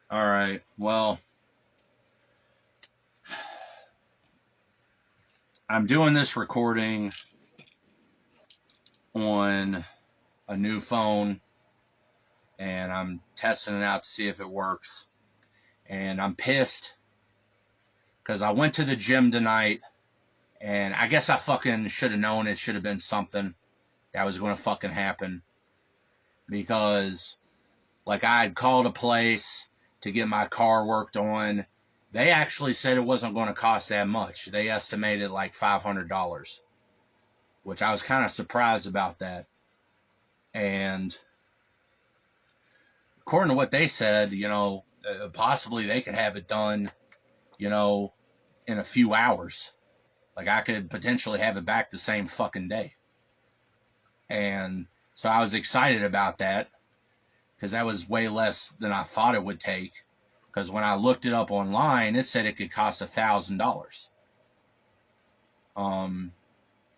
All right. Well, I'm doing this recording on a new phone and I'm testing it out to see if it works. And I'm pissed because I went to the gym tonight and I guess I fucking should have known it should have been something that was going to fucking happen because, like, I had called a place to get my car worked on. They actually said it wasn't going to cost that much. They estimated like $500, which I was kind of surprised about that. And according to what they said, possibly they could have it done, in a few hours. Like, I could potentially have it back the same fucking day. And so I was excited about that because that was way less than I thought it would take. Because when I looked it up online, it said it could cost $1,000.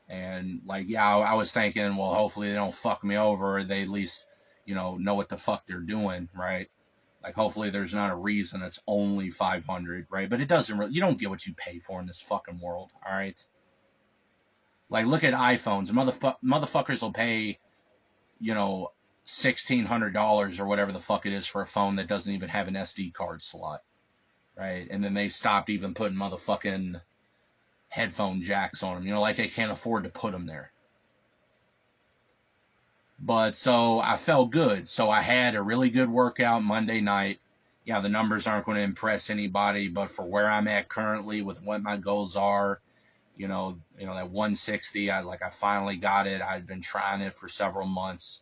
And I was thinking, well, hopefully they don't fuck me over, or they at least, know what the fuck they're doing, right? Like, hopefully there's not a reason it's only $500, right? But it doesn't really, you don't get what you pay for in this fucking world, all right? Like, look at iPhones. Motherfuckers will pay, $1,600 or whatever the fuck it is for a phone that doesn't even have an SD card slot, right? And then they stopped even putting motherfucking headphone jacks on them, like they can't afford to put them there. But so I felt good. So I had a really good workout Monday night. Yeah, the numbers aren't going to impress anybody, but for where I'm at currently with what my goals are, that 160, I finally got it. I'd been trying it for several months.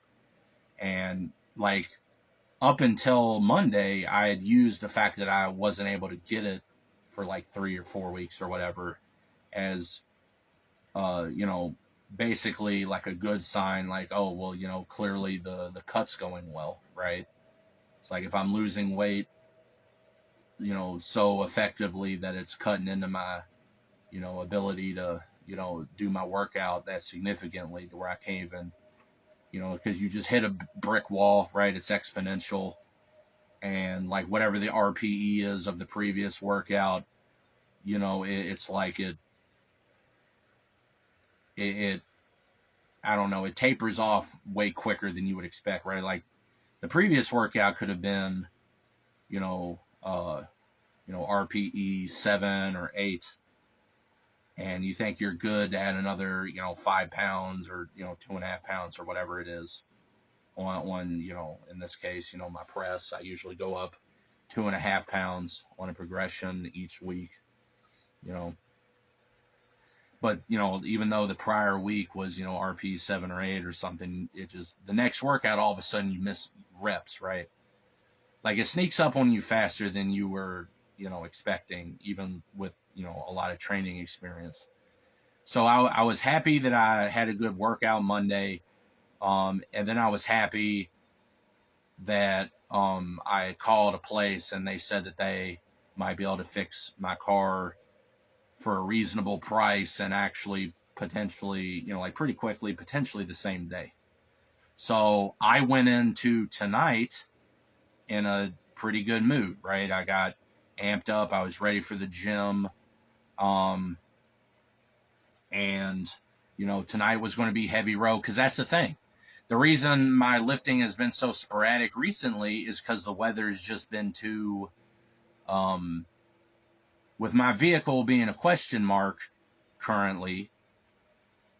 And up until Monday, I had used the fact that I wasn't able to get it for 3 or 4 weeks or whatever as, basically a good sign, oh, well, clearly the cut's going well, right? It's if I'm losing weight, so effectively that it's cutting into my, ability to, do my workout that significantly to where I can't even, because you just hit a brick wall, right? It's exponential. And whatever the RPE is of the previous workout, it's it I don't know, it tapers off way quicker than you would expect, right? The previous workout could have been, RPE 7 or 8, and you think you're good to add another, 5 pounds or, 2.5 pounds or whatever it is on, in this case, my press, I usually go up 2.5 pounds on a progression each week, But, even though the prior week was, RP 7 or 8 or something, it just, the next workout, all of a sudden you miss reps, right? It sneaks up on you faster than you were, expecting, even with, a lot of training experience. So I was happy that I had a good workout Monday. And then I was happy that I called a place and they said that they might be able to fix my car for a reasonable price and actually potentially, pretty quickly, potentially the same day. So I went into tonight in a pretty good mood, right? I got amped up. I was ready for the gym. And, tonight was going to be heavy row because that's the thing. The reason my lifting has been so sporadic recently is because the weather's just been too, with my vehicle being a question mark currently,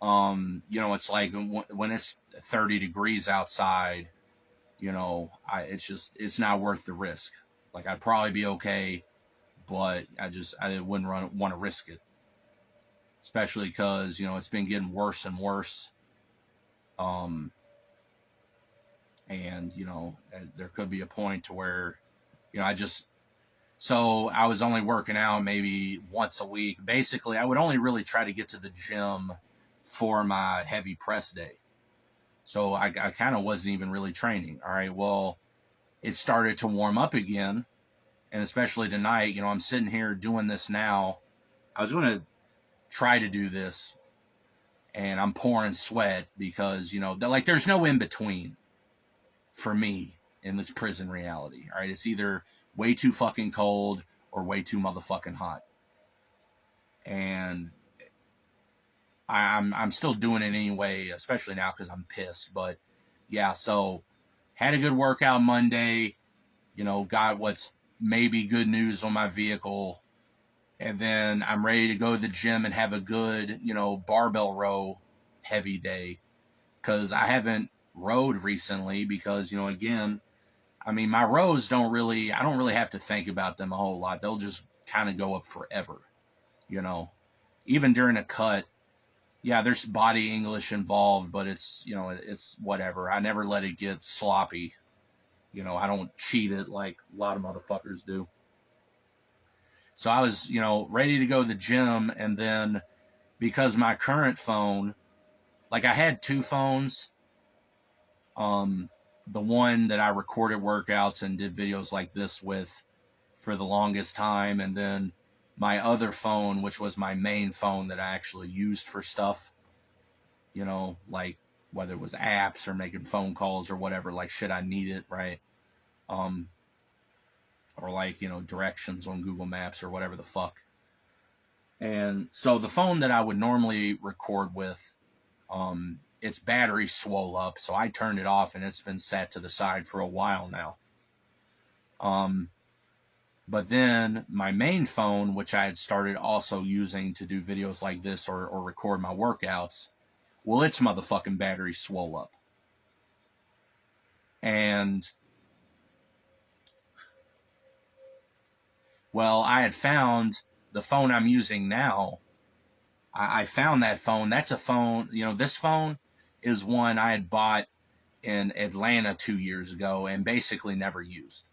it's when it's 30 degrees outside, it's not worth the risk. I'd probably be okay, but I wouldn't want to risk it. Especially because, it's been getting worse and worse. And, there could be a point to where, so I was only working out maybe once a week. Basically, I would only really try to get to the gym for my heavy press day. So I kind of wasn't even really training. All right, well, it started to warm up again. And especially tonight, I'm sitting here doing this now. I was going to try to do this and I'm pouring sweat because, there's no in between for me in this prison reality. All right, it's either way too fucking cold or way too motherfucking hot. And I'm still doing it anyway, especially now because I'm pissed. But yeah, so had a good workout Monday, you know, got what's maybe good news on my vehicle. And then I'm ready to go to the gym and have a good, you know, barbell row heavy day. Because I haven't rowed recently because, you know, again, I mean, my rows I don't really have to think about them a whole lot. They'll just kind of go up forever, you know. Even during a cut, yeah, there's body English involved, but it's, you know, it's whatever. I never let it get sloppy. You know, I don't cheat it like a lot of motherfuckers do. So I was, you know, ready to go to the gym, and then because my current phone, like I had two phones, the one that I recorded workouts and did videos like this with for the longest time, and then my other phone, which was my main phone that I actually used for stuff, you know, like whether it was apps or making phone calls or whatever, like shit I needed, right? Or like, you know, directions on Google Maps or whatever the fuck. And so the phone that I would normally record with, its battery swole up, so I turned it off and it's been sat to the side for a while now. But then my main phone, which I had started also using to do videos like this or record my workouts, well, its motherfucking battery swole up. And well, I had found the phone I'm using now. I found that phone. That's a phone, you know, this phone is one I had bought in Atlanta 2 years ago and basically never used.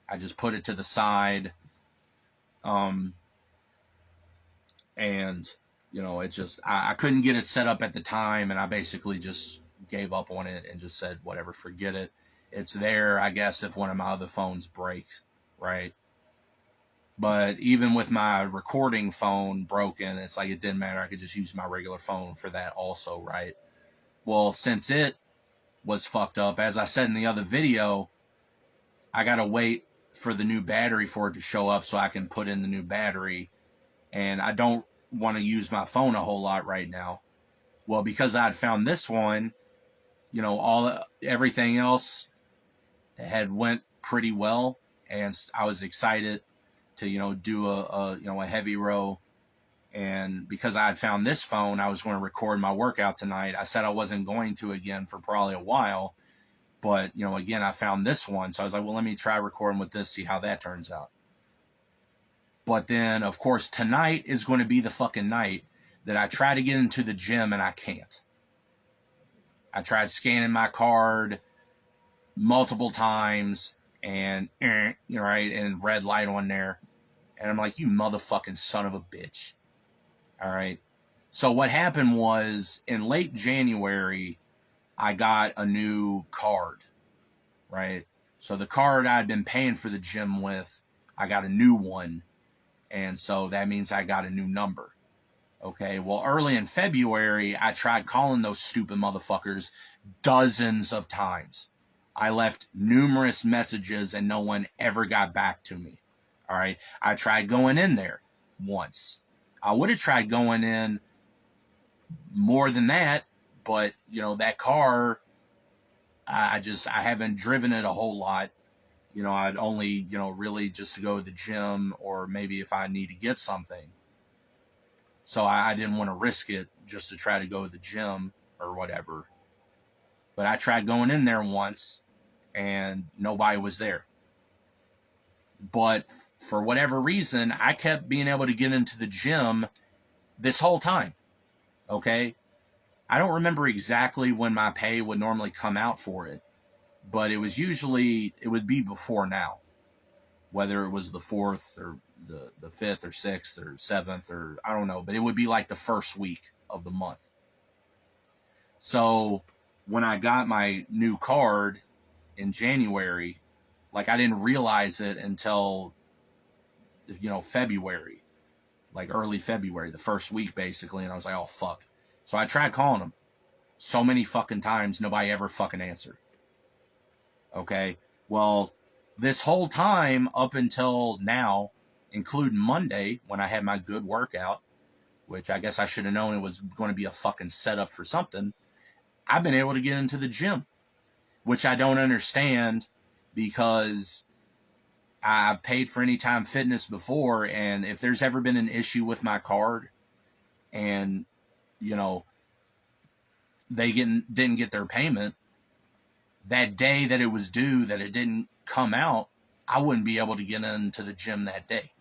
I just put it to the side. And, you know, it just, I couldn't get it set up at the time, and I basically just gave up on it and just said, whatever, forget it. It's there, I guess, if one of my other phones breaks, right? But even with my recording phone broken, it's like it didn't matter. I could just use my regular phone for that also, right? Well, since it was fucked up, as I said in the other video, I got to wait for the new battery for it to show up so I can put in the new battery. And I don't want to use my phone a whole lot right now. Well, because I'd found this one, you know, everything else had went pretty well, and I was excited to, you know, do a heavy row. And because I had found this phone, I was going to record my workout tonight. I said I wasn't going to again for probably a while, but, you know, again, I found this one. So I was like, well, let me try recording with this, see how that turns out. But then, of course, tonight is going to be the fucking night that I try to get into the gym and I can't. I tried scanning my card multiple times and, you know, right, and red light on there. And I'm like, you motherfucking son of a bitch. All right. So what happened was in late January, I got a new card, right? So the card I'd been paying for the gym with, I got a new one. And so that means I got a new number. Okay. Well, early in February, I tried calling those stupid motherfuckers dozens of times. I left numerous messages and no one ever got back to me. All right. I tried going in there once. I would have tried going in more than that, but, you know, that car, I haven't driven it a whole lot. You know, I'd only, you know, really just to go to the gym or maybe if I need to get something. So I didn't want to risk it just to try to go to the gym or whatever. But I tried going in there once and nobody was there. But for whatever reason, I kept being able to get into the gym this whole time. Okay? I don't remember exactly when my pay would normally come out for it, but it would be before now. Whether it was the 4th or the 5th or 6th or 7th or I don't know, but it would be like the first week of the month. So when I got my new card in January, like I didn't realize it until, you know, February, like early February, the first week basically. And I was like, oh, fuck. So I tried calling them so many fucking times. Nobody ever fucking answered. Okay. Well, this whole time up until now, including Monday when I had my good workout, which I guess I should have known it was going to be a fucking setup for something, I've been able to get into the gym, which I don't understand because I've paid for Anytime Fitness before, and if there's ever been an issue with my card and, you know, they didn't get their payment, that day that it was due, that it didn't come out, I wouldn't be able to get into the gym that day.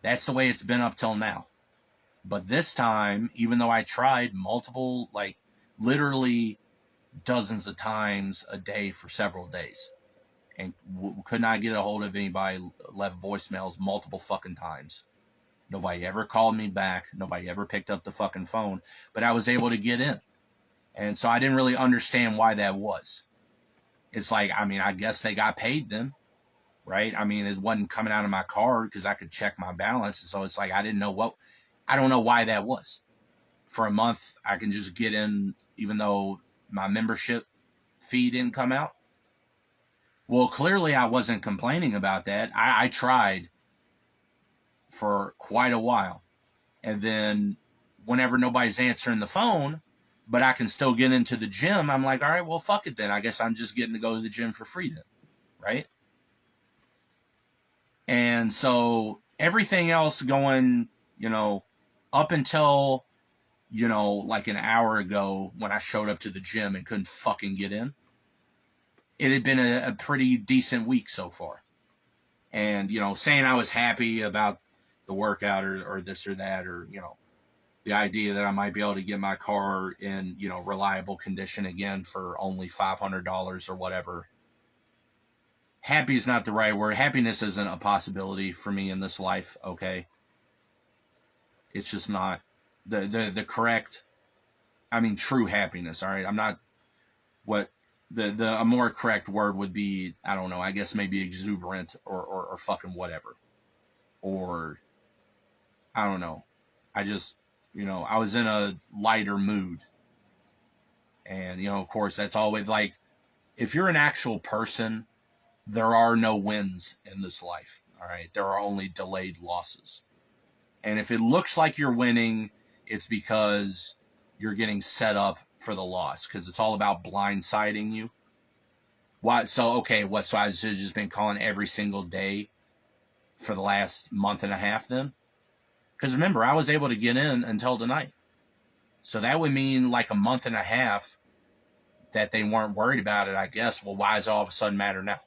That's the way it's been up till now. But this time, even though I tried multiple, like literally dozens of times a day for several days, and could not get a hold of anybody, left voicemails multiple fucking times. Nobody ever called me back. Nobody ever picked up the fucking phone. But I was able to get in. And so I didn't really understand why that was. It's like, I mean, I guess they got paid then, right? I mean, it wasn't coming out of my card because I could check my balance. So it's like, I don't know why that was. For a month, I can just get in even though my membership fee didn't come out. Well, clearly I wasn't complaining about that. I tried for quite a while. And then whenever nobody's answering the phone, but I can still get into the gym, I'm like, all right, well, fuck it then. I guess I'm just getting to go to the gym for free then, right? And so everything else going, up until, like an hour ago when I showed up to the gym and couldn't fucking get in, it had been a pretty decent week so far. And, saying I was happy about the workout or this or that, or, the idea that I might be able to get my car in, reliable condition again for only $500 or whatever. Happy is not the right word. Happiness isn't a possibility for me in this life, okay? It's just not the correct, true happiness, all right? I'm not what a more correct word would be, I don't know, I guess maybe exuberant or fucking whatever. Or, I don't know. I just, I was in a lighter mood. And, of course, that's always like, if you're an actual person, there are no wins in this life. All right. There are only delayed losses. And if it looks like you're winning, it's because you're getting set up for the loss, because it's all about blindsiding you. Why? So, okay. So I've just been calling every single day for the last month and a half then? Because remember, I was able to get in until tonight. So that would mean like a month and a half that they weren't worried about it, I guess. Well, why does it all of a sudden matter now?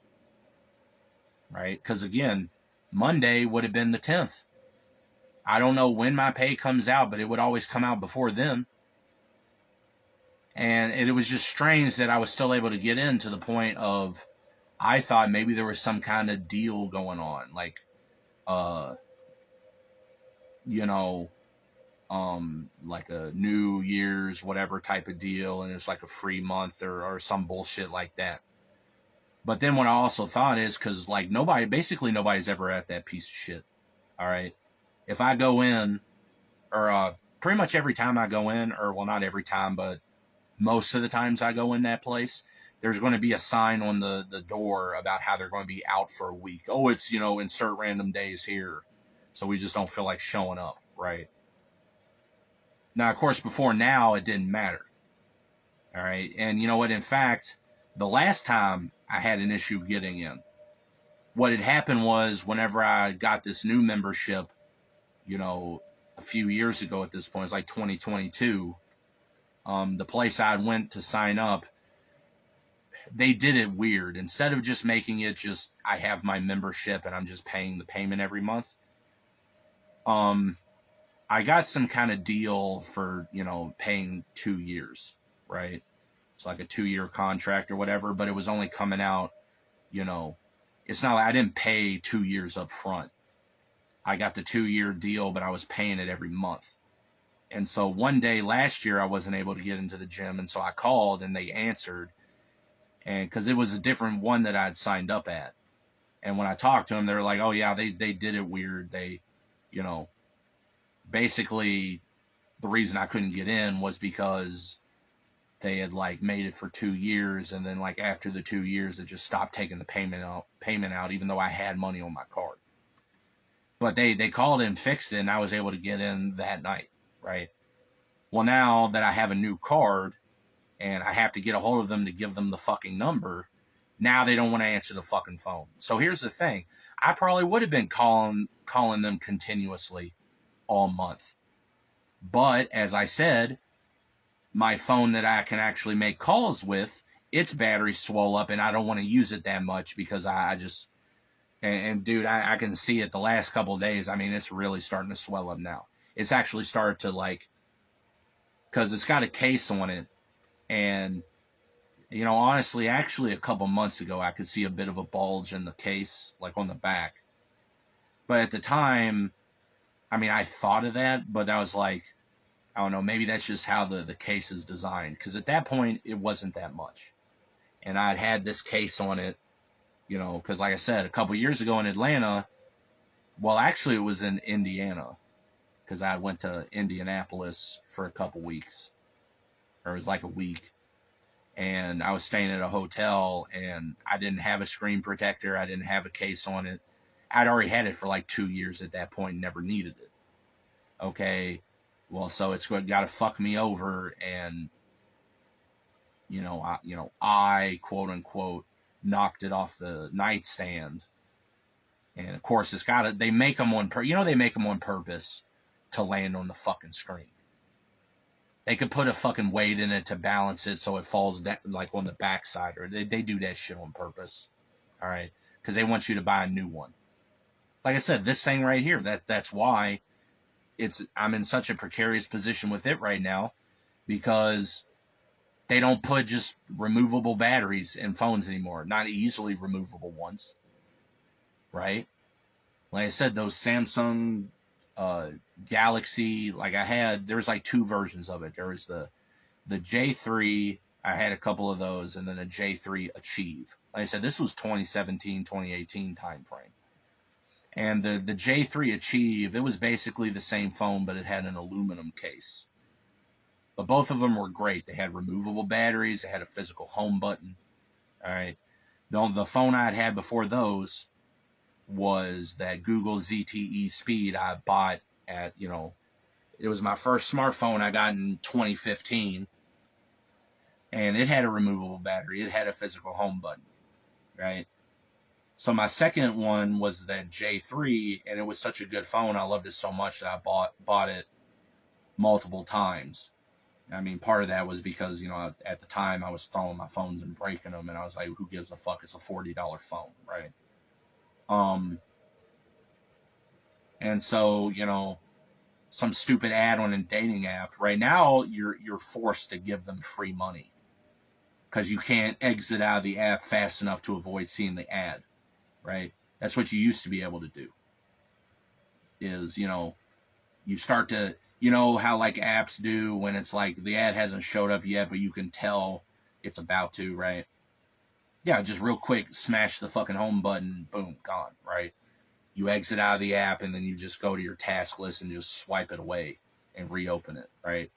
Right? Because again, Monday would have been the 10th. I don't know when my pay comes out, but it would always come out before then. And it was just strange that I was still able to get in, to the point of, I thought maybe there was some kind of deal going on. Like, like a New Year's, whatever type of deal. And it's like a free month or some bullshit like that. But then what I also thought is, because like nobody's ever at that piece of shit. All right. If I go in, or pretty much every time I go in, or well, not every time, but most of the times I go in that place, there's going to be a sign on the door about how they're going to be out for a week. Oh, it's, insert random days here. So we just don't feel like showing up, right? Now, of course, before now, it didn't matter. All right. And you know what? In fact, the last time I had an issue getting in, what had happened was, whenever I got this new membership, a few years ago at this point, it's like 2022, the place I went to sign up, they did it weird. Instead of just making it just, I have my membership and I'm just paying the payment every month, I got some kind of deal for, paying 2 years, right? It's like a 2-year contract or whatever, but it was only coming out, it's not like I didn't pay 2 years up front. I got the 2-year deal, but I was paying it every month. And so one day last year, I wasn't able to get into the gym. And so I called and they answered, and because it was a different one that I'd signed up at. And when I talked to them, they were like, oh yeah, they did it weird. They, basically the reason I couldn't get in was because they had like made it for 2 years, and then like after the 2 years, it just stopped taking the payment out, even though I had money on my card. But they called and fixed it, and I was able to get in that night, right? Well, now that I have a new card and I have to get a hold of them to give them the fucking number, now they don't want to answer the fucking phone. So here's the thing. I probably would have been calling them continuously all month. But as I said, my phone that I can actually make calls with, its battery swole up, and I don't want to use it that much because I just... And dude, I can see it the last couple of days. I mean, it's really starting to swell up now. It's actually started to like... Because it's got a case on it. And, you know, honestly, actually a couple months ago, I could see a bit of a bulge in the case, like on the back. But at the time, I mean, I thought of that, but I was like, I don't know, maybe that's just how the case is designed. Because at that point, it wasn't that much. And I'd had this case on it, you know, because like I said, a couple years ago in Atlanta, well, actually it was in Indiana, because I went to Indianapolis for a couple weeks, or it was like a week, and I was staying at a hotel, and I didn't have a screen protector, I didn't have a case on it. I'd already had it for like 2 years at that point, never needed it. Okay, well, so it's got to fuck me over, and I quote unquote knocked it off the nightstand. And of course, they make them on purpose to land on the fucking screen. They could put a fucking weight in it to balance it so it falls down, like on the backside, or they do that shit on purpose. All right, because they want you to buy a new one. Like I said, this thing right here, that's why I'm in such a precarious position with it right now, because they don't put just removable batteries in phones anymore, not easily removable ones, right? Like I said, those Samsung Galaxy, like there was like 2 versions of it. There was the J3, I had a couple of those, and then a J3 Achieve. Like I said, this was 2017, 2018 time frame. And the J3 Achieve, it was basically the same phone, but it had an aluminum case. But both of them were great. They had removable batteries. They had a physical home button. All right. The phone I had before those was that Google ZTE Speed I bought at, it was my first smartphone I got in 2015. And it had a removable battery. It had a physical home button. Right. So my second one was that J3, and it was such a good phone. I loved it so much that I bought it multiple times. I mean, part of that was because, at the time I was throwing my phones and breaking them, and I was like, who gives a fuck? It's a $40 phone, right? And so, some stupid ad on a dating app. Right now, you're forced to give them free money because you can't exit out of the app fast enough to avoid seeing the ad, right? That's what you used to be able to do. Is, you start to... You know how like apps do when it's like the ad hasn't showed up yet, but you can tell it's about to, right? Yeah, just real quick, smash the fucking home button, boom, gone, right? You exit out of the app, and then you just go to your task list and just swipe it away and reopen it, right?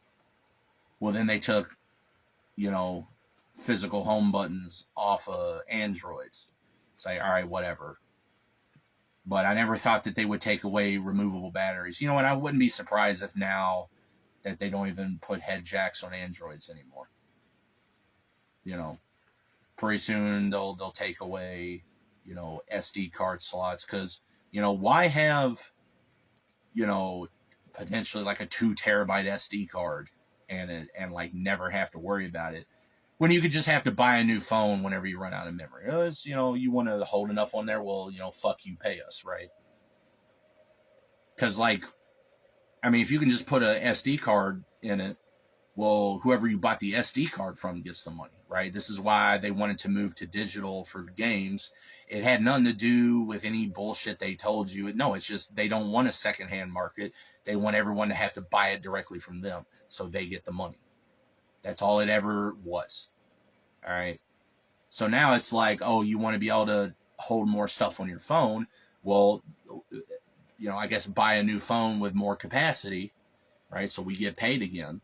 Well, then they took, physical home buttons off of Androids. Say, all right, whatever. But I never thought that they would take away removable batteries. And I wouldn't be surprised if now that they don't even put head jacks on Androids anymore. Pretty soon they'll take away, SD card slots. Because, why have, potentially like a 2 terabyte SD card and like never have to worry about it, when you could just have to buy a new phone whenever you run out of memory. You want to hold enough on there, well, fuck you, pay us, right? Because, if you can just put a SD card in it, well, whoever you bought the SD card from gets the money, right? This is why they wanted to move to digital for games. It had nothing to do with any bullshit they told you. No, it's just they don't want a secondhand market. They want everyone to have to buy it directly from them, so they get the money. That's all it ever was. All right. So now it's like, oh, you want to be able to hold more stuff on your phone. Well, I guess buy a new phone with more capacity, right? So we get paid again.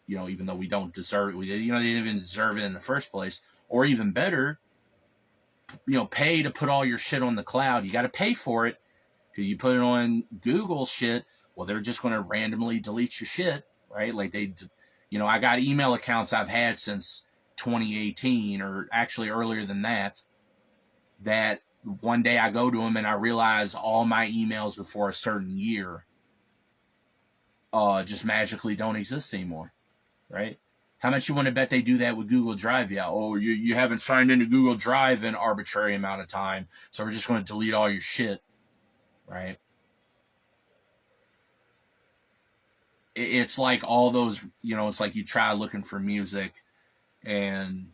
you know, even though we don't deserve it, you know, they didn't even deserve it in the first place. Or even better, you know, pay to put all your shit on the cloud. You got to pay for it, because you put it on Google shit, well, they're just going to randomly delete your shit, right? Like they, you know, I got email accounts I've had since 2018, or actually earlier than that, that one day I go to them and I realize all my emails before a certain year just magically don't exist anymore, right? How much you want to bet they do that with Google Drive? Yeah, oh, you haven't signed into Google Drive in an arbitrary amount of time, so we're just going to delete all your shit, right? It's like all those, you know, it's like you try looking for music, and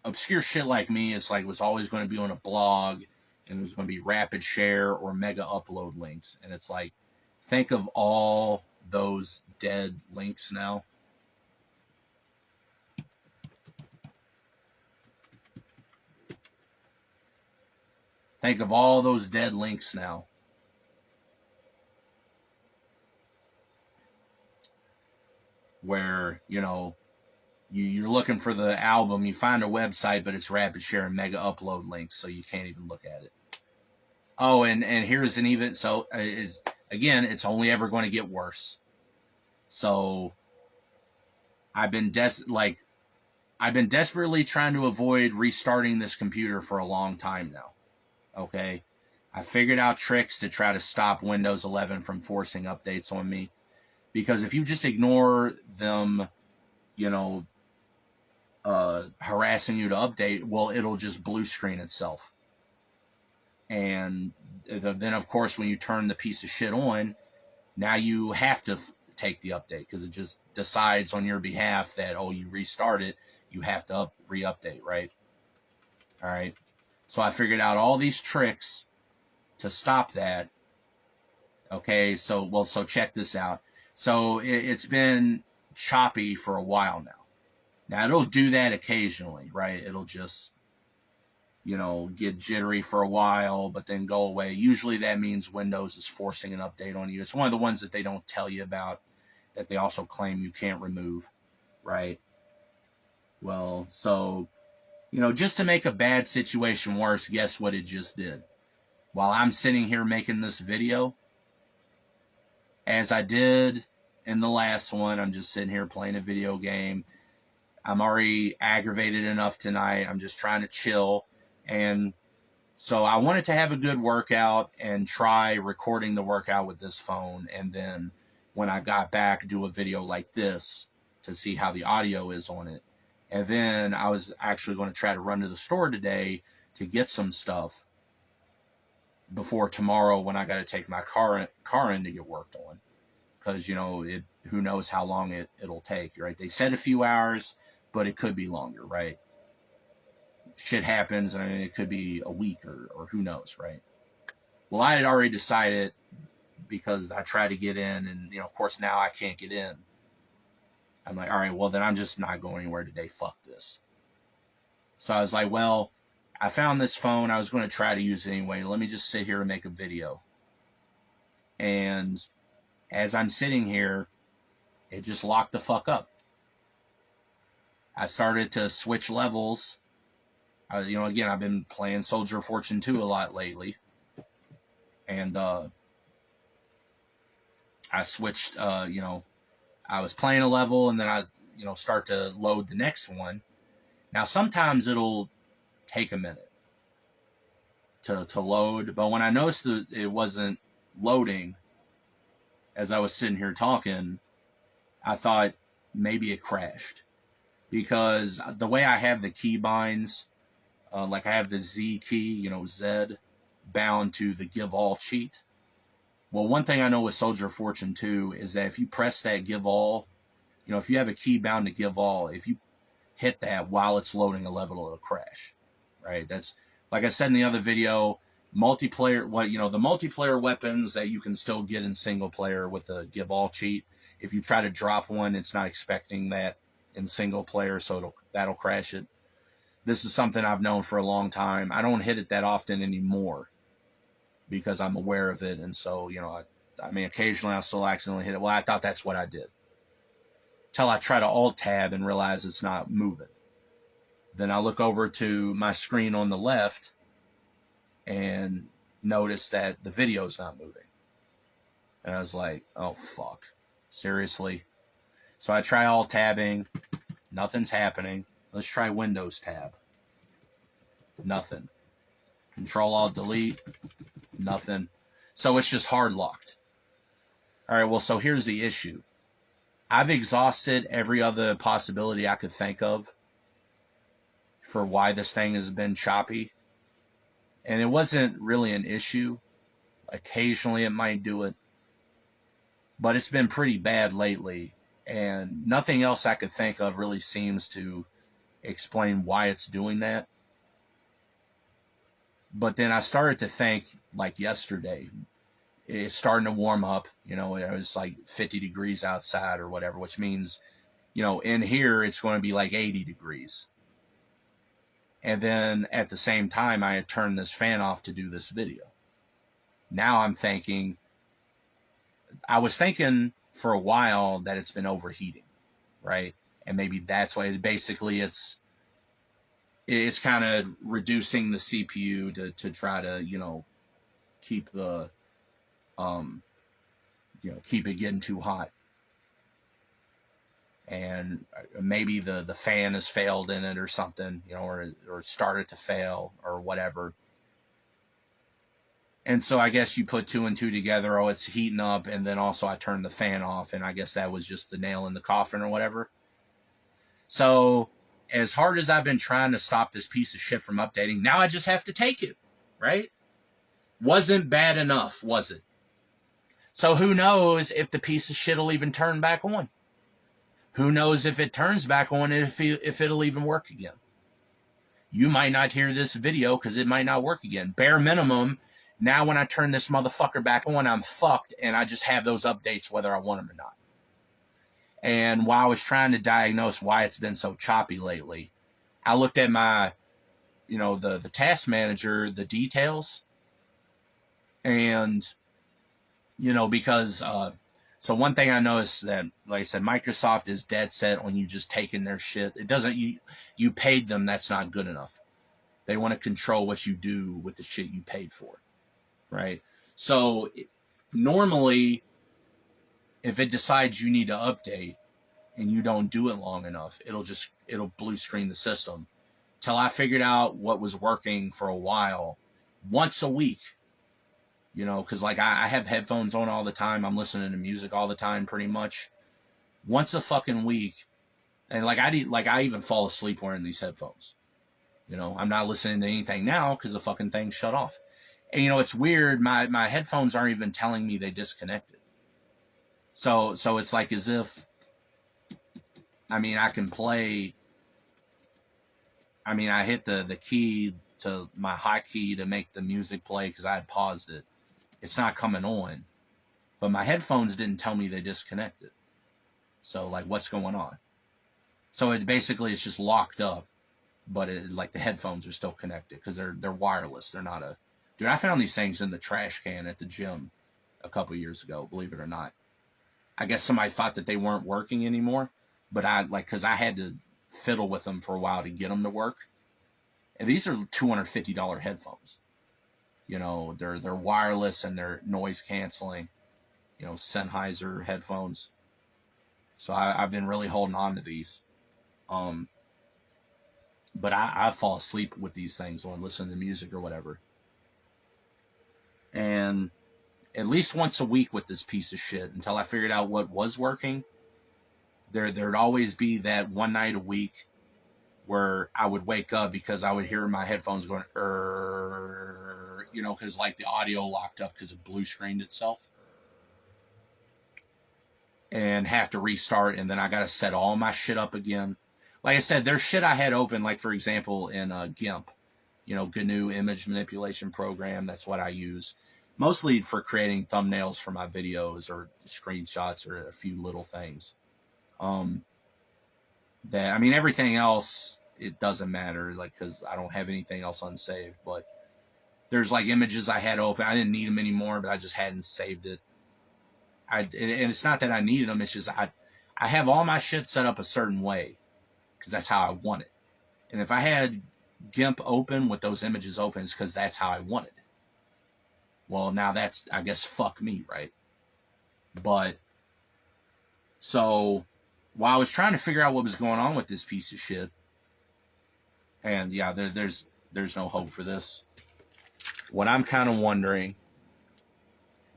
obscure shit like me, it's like it was always going to be on a blog, and it was going to be rapid share or mega upload links. And it's like, think of all those dead links now. Think of all those dead links now. Where, you know, you're looking for the album, you find a website, but it's rapid share and mega upload links, so you can't even look at it. Oh, and here's an even, so again, it's only ever going to get worse. So I've been desperately trying to avoid restarting this computer for a long time now. Okay, I figured out tricks to try to stop Windows 11 from forcing updates on me, because if you just ignore them, you know, harassing you to update, well, it'll just blue screen itself. And then, of course, when you turn the piece of shit on, now you have to take the update, because it just decides on your behalf that, oh, you restart it, you have to re-update, right? All right. So I figured out all these tricks to stop that. Okay, so check this out. So it's been choppy for a while now. Now, it'll do that occasionally, right? It'll just, you know, get jittery for a while, but then go away. Usually that means Windows is forcing an update on you. It's one of the ones that they don't tell you about, that they also claim you can't remove, right? Well, so, you know, just to make a bad situation worse, guess what it just did? While I'm sitting here making this video, as I did in the last one, I'm just sitting here playing a video game. I'm already aggravated enough tonight. I'm just trying to chill. And so I wanted to have a good workout and try recording the workout with this phone. And then when I got back, do a video like this to see how the audio is on it. And then I was actually going to try to run to the store today to get some stuff before tomorrow, when I got to take my car in to get worked on. Because, you know, who knows how long it'll take, right? They said a few hours, but it could be longer, right? Shit happens, and I mean, it could be a week or who knows, right? Well, I had already decided, because I tried to get in, and, you know, of course, now I can't get in. I'm like, all right, well, then I'm just not going anywhere today. Fuck this. So I was like, well, I found this phone. I was going to try to use it anyway. Let me just sit here and make a video. And as I'm sitting here, it just locked the fuck up. I started to switch levels. You know, again, I've been playing Soldier of Fortune 2 a lot lately. And I switched, you know, I was playing a level, and then I, you know, start to load the next one. Now, sometimes it'll take a minute to load, but when I noticed that it wasn't loading as I was sitting here talking, I thought maybe it crashed, because the way I have the key binds, like I have the Z key, you know, Z bound to the give all cheat. Well, one thing I know with Soldier of Fortune 2 is that if you press that give all, you know, if you have a key bound to give all, if you hit that while it's loading a level, it'll crash, right? That's, like I said in the other video, multiplayer, the multiplayer weapons that you can still get in single player with the give all cheat. If you try to drop one, it's not expecting that in single player, so that'll crash it. This is something I've known for a long time. I don't hit it that often anymore, because I'm aware of it. And so, you know, I mean, occasionally I'll still accidentally hit it. Well, I thought that's what I did. till I try to alt tab and realize it's not moving. Then I look over to my screen on the left and notice that the video's not moving. And I was like, oh fuck, seriously? So I try alt tabbing, nothing's happening. Let's try Windows tab. Nothing. Control Alt Delete. Nothing. So it's just hard locked. All right, well, so here's the issue. I've exhausted every other possibility I could think of for why this thing has been choppy. And it wasn't really an issue. Occasionally it might do it. But it's been pretty bad lately. And nothing else I could think of really seems to explain why it's doing that. But then I started to think, like yesterday, it's starting to warm up. You know, it was like 50 degrees outside or whatever, which means, you know, in here it's going to be like 80 degrees. And then at the same time, I had turned this fan off to do this video. Now I'm thinking, I was thinking for a while that it's been overheating, right? And maybe that's why basically it's kind of reducing the CPU to try to, you know, keep the, keep it getting too hot. And maybe the fan has failed in it or something, you know, or started to fail or whatever. And so I guess you put two and two together. Oh, it's heating up. And then also I turned the fan off. And I guess that was just the nail in the coffin or whatever. So as hard as I've been trying to stop this piece of shit from updating, now I just have to take it, right? Wasn't bad enough, was it? So who knows if the piece of shit will even turn back on? Who knows if it turns back on, if it'll even work again? You might not hear this video because it might not work again. Bare minimum, now when I turn this motherfucker back on, I'm fucked, and I just have those updates whether I want them or not. And while I was trying to diagnose why it's been so choppy lately, I looked at my, you know, the task manager, the details, and, you know, because, so one thing I noticed that, like I said, Microsoft is dead set on you just taking their shit. It doesn't, you paid them, that's not good enough. They want to control what you do with the shit you paid for, right? So normally, if it decides you need to update and you don't do it long enough, it'll blue screen the system. Till I figured out what was working for a while, once a week, you know, because like I have headphones on all the time. I'm listening to music all the time, pretty much. Once a fucking week, and I even fall asleep wearing these headphones. You know, I'm not listening to anything now because the fucking thing shut off. And you know, it's weird. My headphones aren't even telling me they disconnected. So it's like as if, I mean, I can play. I mean, I hit the key to my hotkey to make the music play because I had paused it. It's not coming on, but my headphones didn't tell me they disconnected. So like, what's going on? So it basically it's just locked up, but like the headphones are still connected because they're wireless. They're not a. Dude, I found these things in the trash can at the gym a couple years ago. Believe it or not. I guess somebody thought that they weren't working anymore, but because I had to fiddle with them for a while to get them to work. And these are $250 headphones. You know, they're wireless and they're noise canceling. You know, Sennheiser headphones. So I've been really holding on to these. But I fall asleep with these things when listening to music or whatever. And at least once a week with this piece of shit until I figured out what was working. There'd always be that one night a week where I would wake up because I would hear my headphones going, you know, because like the audio locked up because it blue screened itself. And have to restart, and then I got to set all my shit up again. Like I said, there's shit I had open, like for example in GIMP, you know, GNU image manipulation program. That's what I use. Mostly for creating thumbnails for my videos or screenshots or a few little things. Everything else, it doesn't matter, like, because I don't have anything else unsaved. But there's like images I had open. I didn't need them anymore, but I just hadn't saved it. And it's not that I needed them. It's just I I have all my shit set up a certain way because that's how I want it. And if I had GIMP open with those images open, it's because that's how I wanted it. Well, now that's, I guess, fuck me, right? But, so, while I was trying to figure out what was going on with this piece of shit, and yeah, there's no hope for this. What I'm kind of wondering,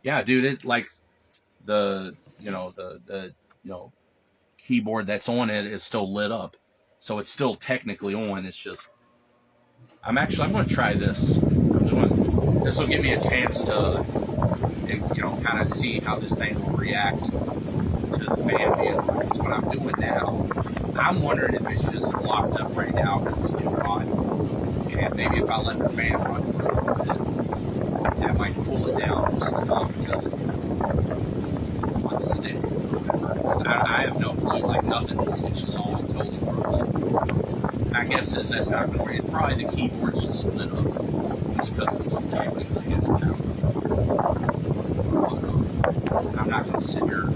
yeah, dude, it's like the keyboard that's on it is still lit up, so it's still technically on. It's just, I'm going to try this. This will give me a chance to, kind of see how this thing will react to the fan being on. Because what I'm doing now, I'm wondering if it's just locked up right now because it's too hot. And maybe if I let the fan run for a little bit, that might cool it down just enough to stick. I have no clue, like nothing. It's just all totally frozen. I guess that's not going to work. It's probably the keyboard's just lit up. Just because it's still technically has power. I'm not going to sit here.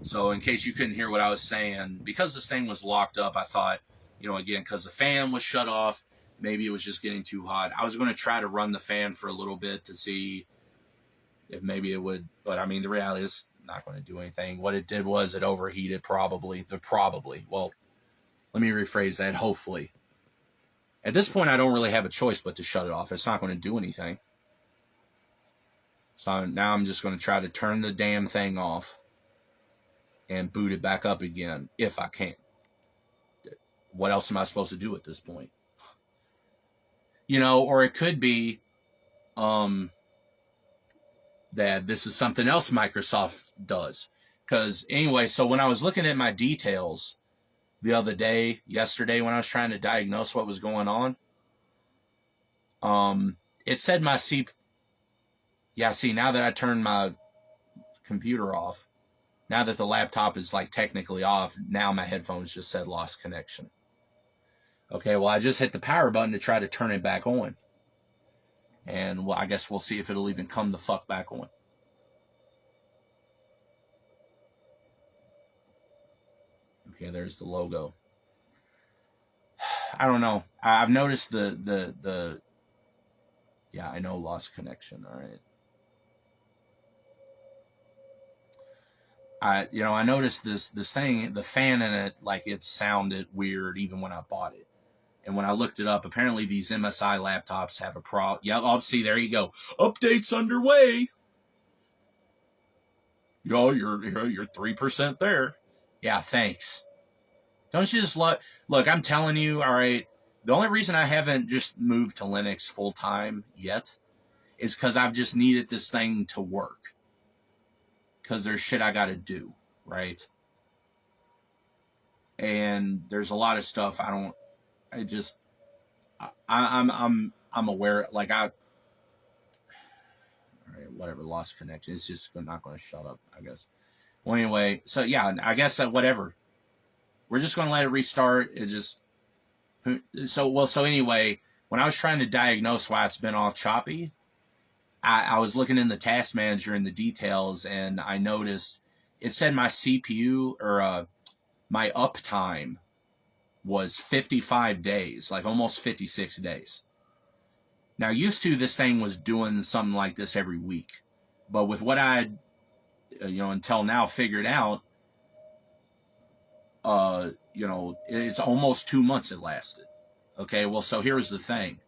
So in case you couldn't hear what I was saying, because this thing was locked up, I thought, again, because the fan was shut off, maybe it was just getting too hot. I was going to try to run the fan for a little bit to see if maybe it would, but I mean, the reality is not going to do anything. What it did was it overheated probably. Well, let me rephrase that, hopefully. At this point, I don't really have a choice but to shut it off. It's not going to do anything. So now I'm just going to try to turn the damn thing off and boot it back up again, if I can. What else am I supposed to do at this point? Or it could be that this is something else Microsoft does. Because anyway, so when I was looking at my details the yesterday when I was trying to diagnose what was going on, it said my now that I turned my computer off, now that the laptop is like technically off, now my headphones just said lost connection. Okay, well, I just hit the power button to try to turn it back on. And well, I guess we'll see if it'll even come the fuck back on. Okay, there's the logo. I don't know. I've noticed the yeah, I know, lost connection. All right. I noticed this thing, the fan in it, like it sounded weird even when I bought it. And when I looked it up, apparently these MSI laptops have a problem. Yeah, I'll see, there you go. Updates underway. You're 3% there. Yeah, thanks. Don't you just look, I'm telling you, all right, the only reason I haven't just moved to Linux full time yet is because I've just needed this thing to work. Because there's shit I got to do, right? And there's a lot of stuff I'm aware, like all right, whatever, lost connection. It's just not going to shut up, I guess. Well, anyway, so yeah, I guess whatever. We're just going to let it restart. So anyway, when I was trying to diagnose why it's been all choppy, I was looking in the task manager in the details, and I noticed it said my CPU or my uptime was 55 days, like almost 56 days. Now, used to, this thing was doing something like this every week. But with what I, until now figured out, it's almost 2 months it lasted. Okay, well, so here's the thing.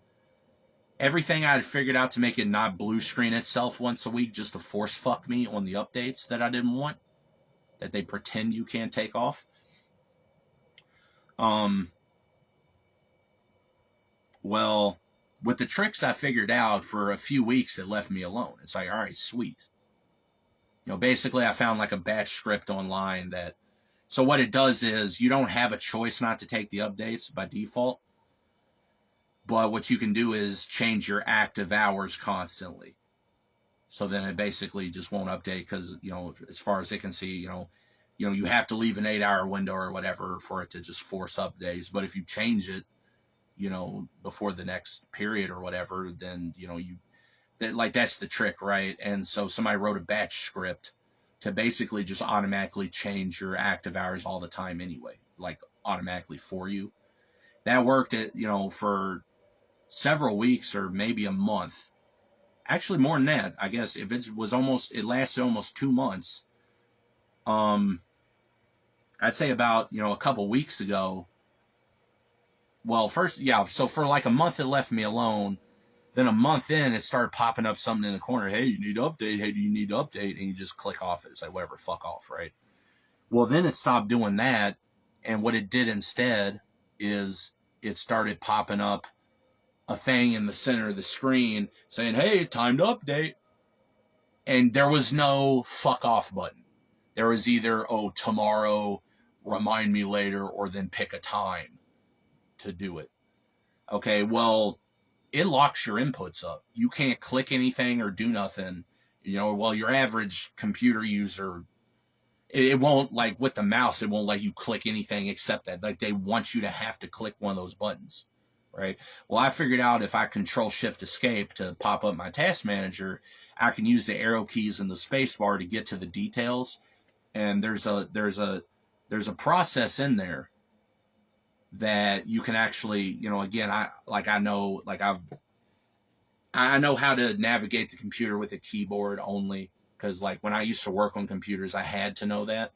Everything I had figured out to make it not blue screen itself once a week just to force fuck me on the updates that I didn't want, that they pretend you can't take off. Well, with the tricks I figured out, for a few weeks, it left me alone. It's like, all right, sweet. Basically I found like a batch script online that, so what it does is you don't have a choice not to take the updates by default. But what you can do is change your active hours constantly. So then it basically just won't update because, as far as it can see, you have to leave an 8-hour window or whatever for it to just force updates. But if you change it, before the next period or whatever, then, that's the trick, right? And so somebody wrote a batch script to basically just automatically change your active hours all the time anyway, like automatically for you. That worked for several weeks or maybe a month. Actually more than that, I guess. If it lasted almost 2 months. I'd say about, a couple weeks ago. Well, first, yeah, so for like a month it left me alone. Then a month in, it started popping up something in the corner. Hey, you need to update. Hey, do you need to update? And you just click off it. It's like, whatever, fuck off, right? Well, then it stopped doing that. And what it did instead is it started popping up a thing in the center of the screen saying, hey, it's time to update. And there was no fuck off button. There was either, oh, tomorrow, remind me later, or then pick a time to do it. Okay, well, it locks your inputs up. You can't click anything or do nothing. Well, your average computer user, it won't, like with the mouse, it won't let you click anything except that. Like they want you to have to click one of those buttons, right? Well, I figured out if I Control-Shift-Escape to pop up my task manager, I can use the arrow keys and the space bar to get to the details. And there's a process in there that you can actually, again, I know how to navigate the computer with a keyboard only, because like when I used to work on computers, I had to know that,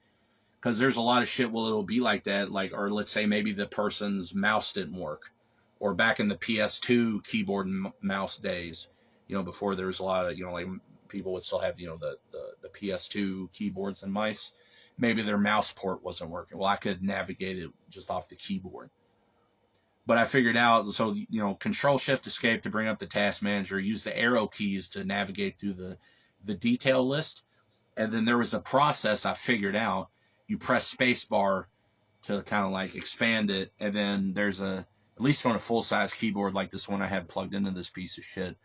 because there's a lot of shit it'll be like that, like, or let's say maybe the person's mouse didn't work, or back in the PS2 keyboard and mouse days, before there was a lot of, like people would still have, the PS2 keyboards and mice. Maybe their mouse port wasn't working. Well, I could navigate it just off the keyboard. But I figured out, so, Control-Shift-Escape to bring up the task manager, use the arrow keys to navigate through the detail list. And then there was a process I figured out. You press spacebar to kind of like expand it. And then there's at least on a full-size keyboard like this one I had plugged into this piece of shit,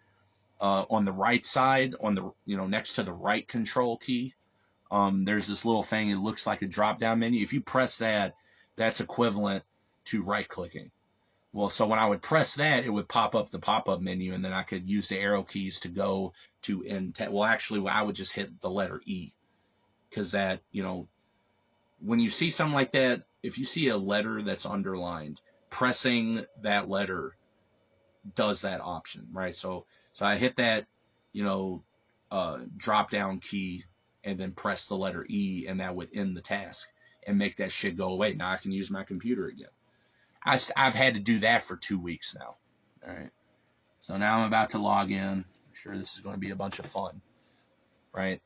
on the right side, on the, next to the right control key, there's this little thing. It looks like a drop-down menu. If you press that, that's equivalent to right-clicking. Well, so when I would press that, it would pop up the pop-up menu, and then I could use the arrow keys to go to intent. Well, actually, I would just hit the letter E, because that, when you see something like that, if you see a letter that's underlined, pressing that letter does that option, right? So I hit that, drop-down key, and then press the letter E, and that would end the task and make that shit go away. Now I can use my computer again. I've had to do that for 2 weeks now. All right. So now I'm about to log in. I'm sure this is going to be a bunch of fun, right?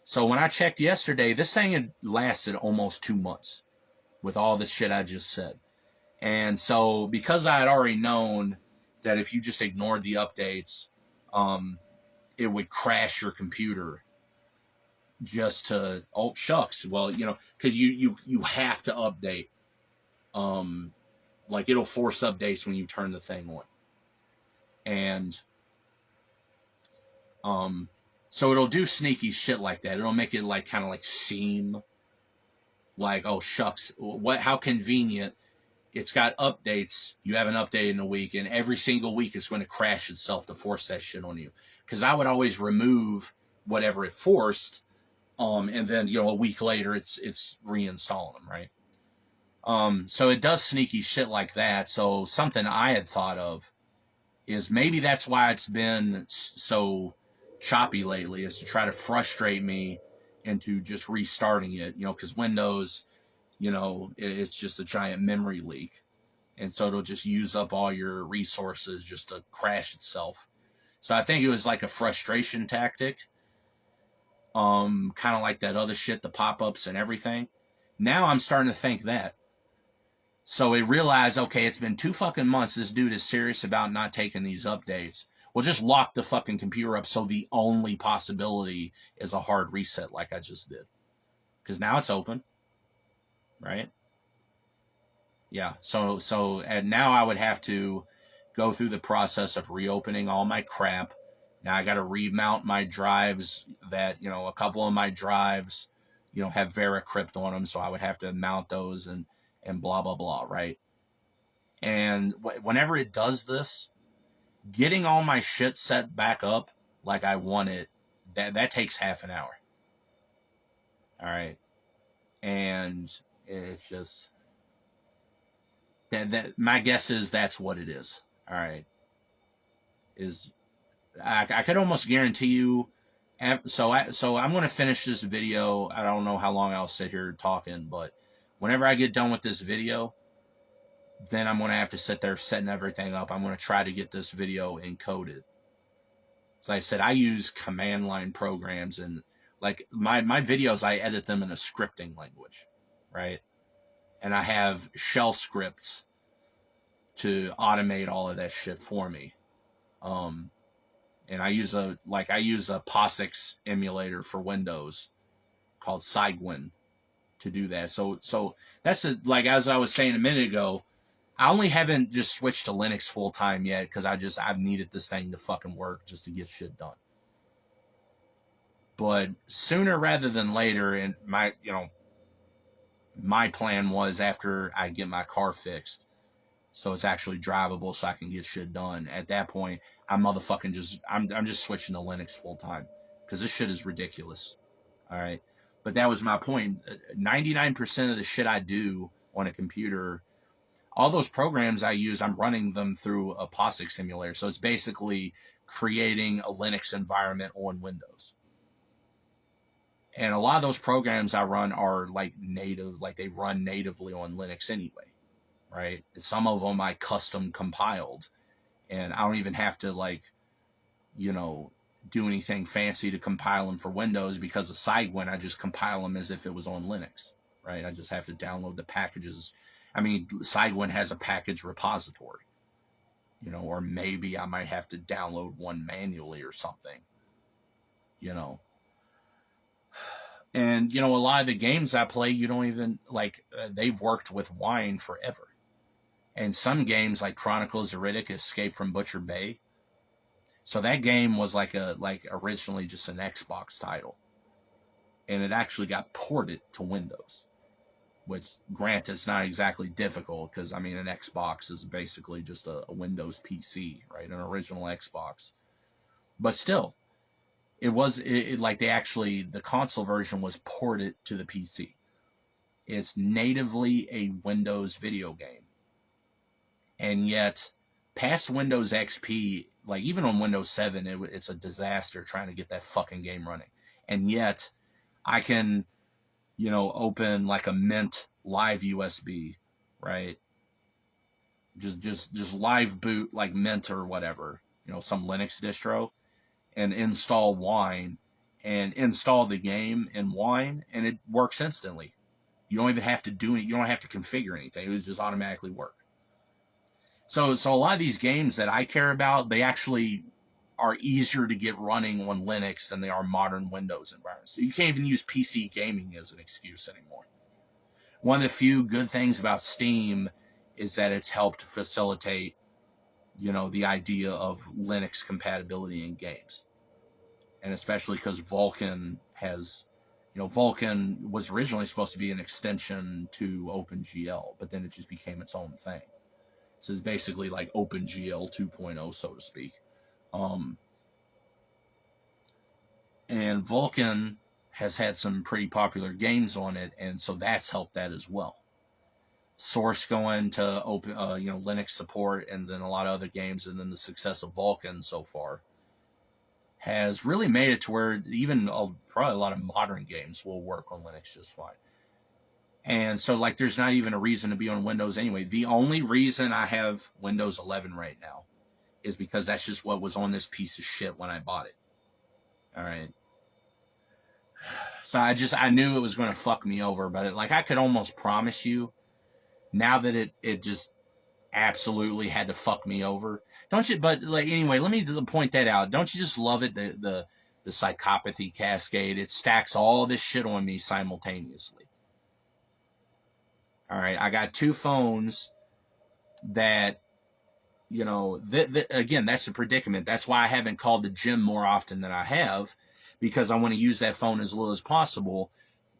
So when I checked yesterday, this thing had lasted almost 2 months with all this shit I just said. And so because I had already known that if you just ignored the updates, it would crash your computer. Just to, oh shucks, well, because you have to update. Like it'll force updates when you turn the thing on, and so it'll do sneaky shit like that. It'll make it like kind of like seem like, oh shucks, how convenient. It's got updates. You haven't updated in a week, and every single week it's going to crash itself to force that shit on you. Because I would always remove whatever it forced. And then, a week later, it's reinstalling them, right? So it does sneaky shit like that. So something I had thought of is maybe that's why it's been so choppy lately, is to try to frustrate me into just restarting it, because Windows, it's just a giant memory leak. And so it'll just use up all your resources just to crash itself. So I think it was like a frustration tactic. Kind of like that other shit, the pop-ups and everything. Now I'm starting to think that. So it realized, okay, it's been 2 fucking months. This dude is serious about not taking these updates. Well, just lock the fucking computer up so the only possibility is a hard reset like I just did. Because now it's open. Right? Yeah. So and now I would have to go through the process of reopening all my crap. Now I got to remount my drives that, a couple of my drives, have Veracrypt on them. So I would have to mount those and blah, blah, blah. Right. And whenever it does this, getting all my shit set back up like I want it, that takes half an hour. All right. And it's just that my guess is that's what it is. All right. Is I could almost guarantee you. So I'm going to finish this video. I don't know how long I'll sit here talking, but whenever I get done with this video, then I'm going to have to sit there setting everything up. I'm going to try to get this video encoded. So I said, I use command line programs, and like my videos, I edit them in a scripting language, right? And I have shell scripts to automate all of that shit for me. And I use a POSIX emulator for Windows called Cygwin to do that. So that's like, as I was saying a minute ago, I only haven't just switched to Linux full time yet because I've needed this thing to fucking work just to get shit done. But sooner rather than later, and my plan was after I get my car fixed, so it's actually drivable, so I can get shit done. At that point, I'm just switching to Linux full time because this shit is ridiculous. All right, but that was my point. 99% of the shit I do on a computer, all those programs I use, I'm running them through a POSIX simulator. So it's basically creating a Linux environment on Windows. And a lot of those programs I run are like native, like they run natively on Linux anyway, right? Some of them I custom compiled, and I don't even have to do anything fancy to compile them for Windows because of Cygwin. I just compile them as if it was on Linux, right? I just have to download the packages. I mean, Cygwin has a package repository, or maybe I might have to download one manually or something, And, a lot of the games I play, you don't even, they've worked with Wine forever. And some games, like Chronicles of Riddick, Escape from Butcher Bay. So that game was originally just an Xbox title. And it actually got ported to Windows. Which, granted, it's not exactly difficult, because, an Xbox is basically just a Windows PC, right? An original Xbox. But still, the console version was ported to the PC. It's natively a Windows video game. And yet, past Windows XP, even on Windows 7, it's a disaster trying to get that fucking game running. And yet, I can, open a Mint live USB, right? Just live boot Mint or whatever, some Linux distro, and install Wine and install the game in Wine, and it works instantly. You don't even have to do it. You don't have to configure anything. It would just automatically work. So a lot of these games that I care about, they actually are easier to get running on Linux than they are modern Windows environments. So you can't even use PC gaming as an excuse anymore. One of the few good things about Steam is that it's helped facilitate, the idea of Linux compatibility in games. And especially because Vulkan Vulkan was originally supposed to be an extension to OpenGL, but then it just became its own thing. So it's basically like OpenGL 2.0, so to speak. And Vulkan has had some pretty popular games on it, and so that's helped that as well. Source going to open, Linux support, and then a lot of other games, and then the success of Vulkan so far has really made it to where even probably a lot of modern games will work on Linux just fine. And so, there's not even a reason to be on Windows anyway. The only reason I have Windows 11 right now is because that's just what was on this piece of shit when I bought it. All right. So I knew it was going to fuck me over, but I could almost promise you, now that it just absolutely had to fuck me over, don't you? But anyway, let me point that out. Don't you just love it? The psychopathy cascade. It stacks all this shit on me simultaneously. All right, I got two phones that, again, that's the predicament. That's why I haven't called the gym more often than I have, because I want to use that phone as little as possible,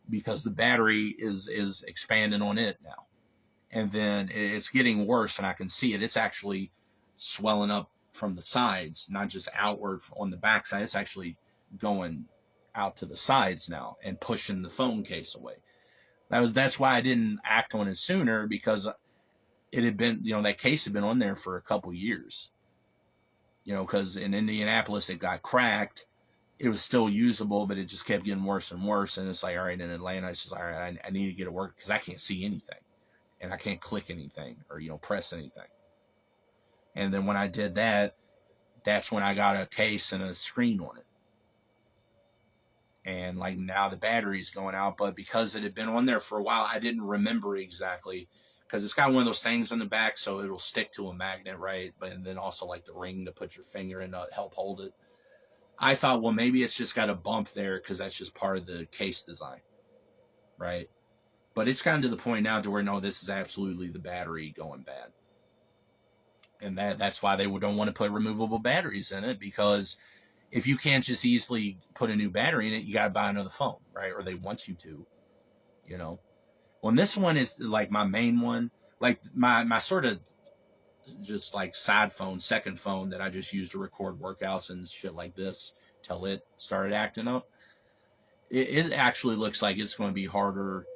because the battery is expanding on it now. And then it's getting worse, and I can see it. It's actually swelling up from the sides, not just outward on the backside. It's actually going out to the sides now and pushing the phone case away. That's why I didn't act on it sooner, because it had been, that case had been on there for a couple years. Because in Indianapolis it got cracked. It was still usable, but it just kept getting worse and worse. And it's like, all right, in Atlanta, it's just, all right, I need to get it working, because I can't see anything. And I can't click anything or, press anything. And then when I did that, that's when I got a case and a screen on it. And like now the battery's going out, but because it had been on there for a while, I didn't remember exactly, because it's got one of those things on the back, so it'll stick to a magnet, right? But and then also like the ring to put your finger in to help hold it. I thought, well, maybe it's just got a bump there because that's just part of the case design, right? But it's gotten to the point now to where, no, this is absolutely the battery going bad. And that's why they don't want to put removable batteries in it, because if you can't just easily put a new battery in it, you got to buy another phone, right? Or they want you to, Well, and this one is like my main one, like my sort of just like side phone, second phone that I just use to record workouts and shit like this till it started acting up. It actually looks like it's going to be harder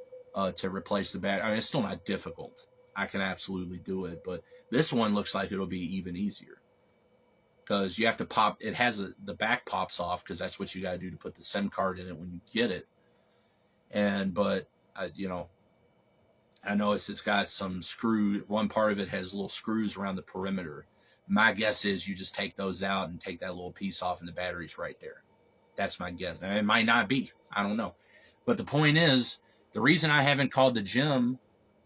to replace the battery. I mean, it's still not difficult. I can absolutely do it, but this one looks like it'll be even easier, because you have to pop. It has the back pops off, because that's what you got to do to put the SIM card in it when you get it. But I know it's got some screw. One part of it has little screws around the perimeter. My guess is you just take those out and take that little piece off, and the battery's right there. That's my guess. And it might not be. I don't know. But the point is, the reason I haven't called the gym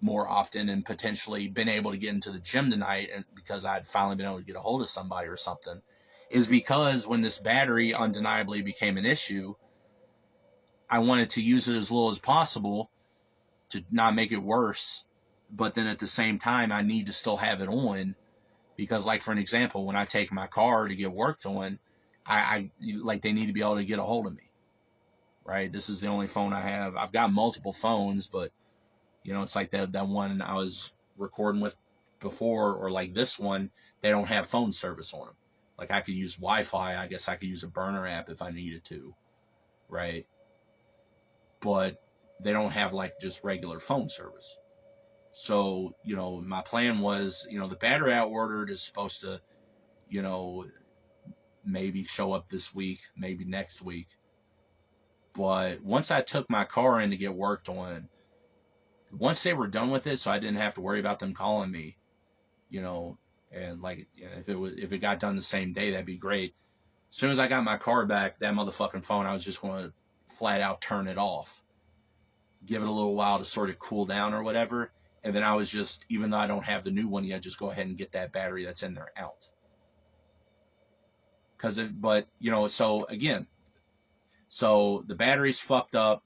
more often and potentially been able to get into the gym tonight, and because I'd finally been able to get a hold of somebody or something, is because when this battery undeniably became an issue, I wanted to use it as little as possible to not make it worse. But then at the same time, I need to still have it on, because, like, for an example, when I take my car to get worked on, I like, they need to be able to get a hold of me, right? This is the only phone I have. I've got multiple phones, but it's like that one I was recording with before, or like this one, they don't have phone service on them. Like, I could use Wi-Fi. I guess I could use a burner app if I needed to, right? But they don't have like just regular phone service. So, my plan was, the battery I ordered is supposed to, maybe show up this week, maybe next week. But once I took my car in to get worked on, once they were done with it, so I didn't have to worry about them calling me, and like, if it got done the same day, that'd be great. As soon as I got my car back, that motherfucking phone, I was just going to flat out turn it off, give it a little while to sort of cool down or whatever. And then I was just, even though I don't have the new one yet, just go ahead and get that battery that's in there out. So the battery's fucked up.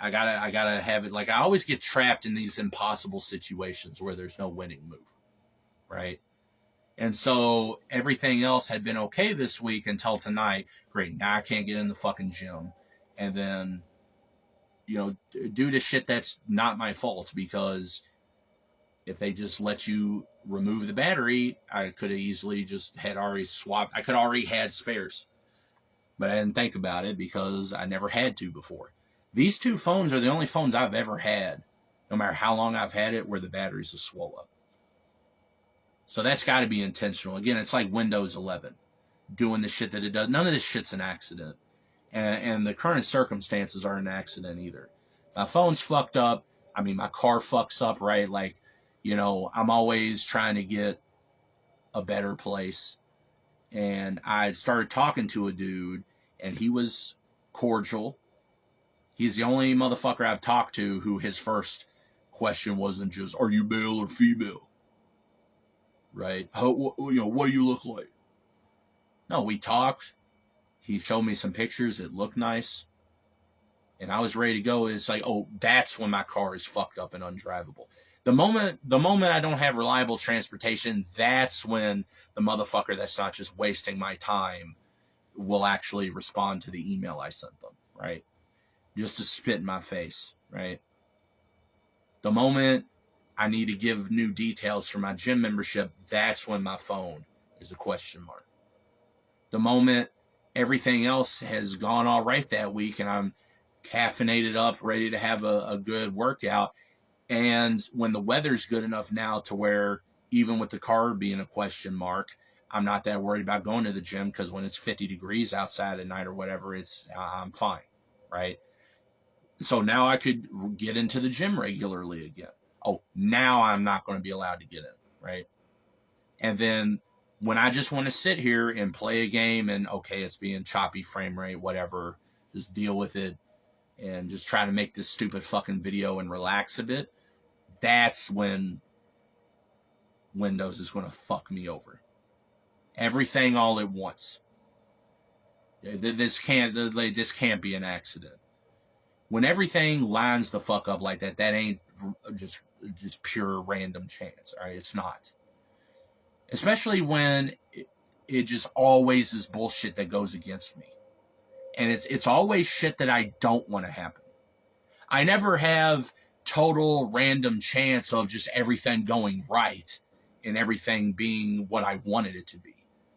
I gotta have it. Like, I always get trapped in these impossible situations where there's no winning move, right? And so everything else had been okay this week until tonight. Great, now I can't get in the fucking gym. And then, due to shit that's not my fault, because if they just let you remove the battery, I could have easily just had already swapped. I could already had spares, but I didn't think about it because I never had to before. These two phones are the only phones I've ever had, no matter how long I've had it, where the batteries are swole up. So that's got to be intentional. Again, it's like Windows 11 doing the shit that it does. None of this shit's an accident. And the current circumstances aren't an accident either. My phone's fucked up. I mean, my car fucks up, right? Like, I'm always trying to get a better place. And I started talking to a dude, and he was cordial. He's the only motherfucker I've talked to who his first question wasn't just, are you male or female? Right? What do you look like? No, we talked. He showed me some pictures. It looked nice. And I was ready to go. It's like, oh, that's when my car is fucked up and undrivable. The moment I don't have reliable transportation, that's when the motherfucker that's not just wasting my time will actually respond to the email I sent them, right? Just to spit in my face, right? The moment I need to give new details for my gym membership, that's when my phone is a question mark. The moment everything else has gone all right that week, and I'm caffeinated up, ready to have a good workout. And when the weather's good enough now to where, even with the car being a question mark, I'm not that worried about going to the gym, because when it's 50 degrees outside at night or whatever, I'm fine, right? So now I could get into the gym regularly again. Oh, now I'm not going to be allowed to get in, right? And then when I just want to sit here and play a game, and okay, it's being choppy frame rate, whatever, just deal with it and just try to make this stupid fucking video and relax a bit, that's when Windows is going to fuck me over. Everything all at once. This can't be an accident. When everything lines the fuck up like that, that ain't just pure random chance. All right, it's not. Especially when it just always is bullshit that goes against me, and it's always shit that I don't want to happen. I never have total random chance of just everything going right and everything being what I wanted it to be.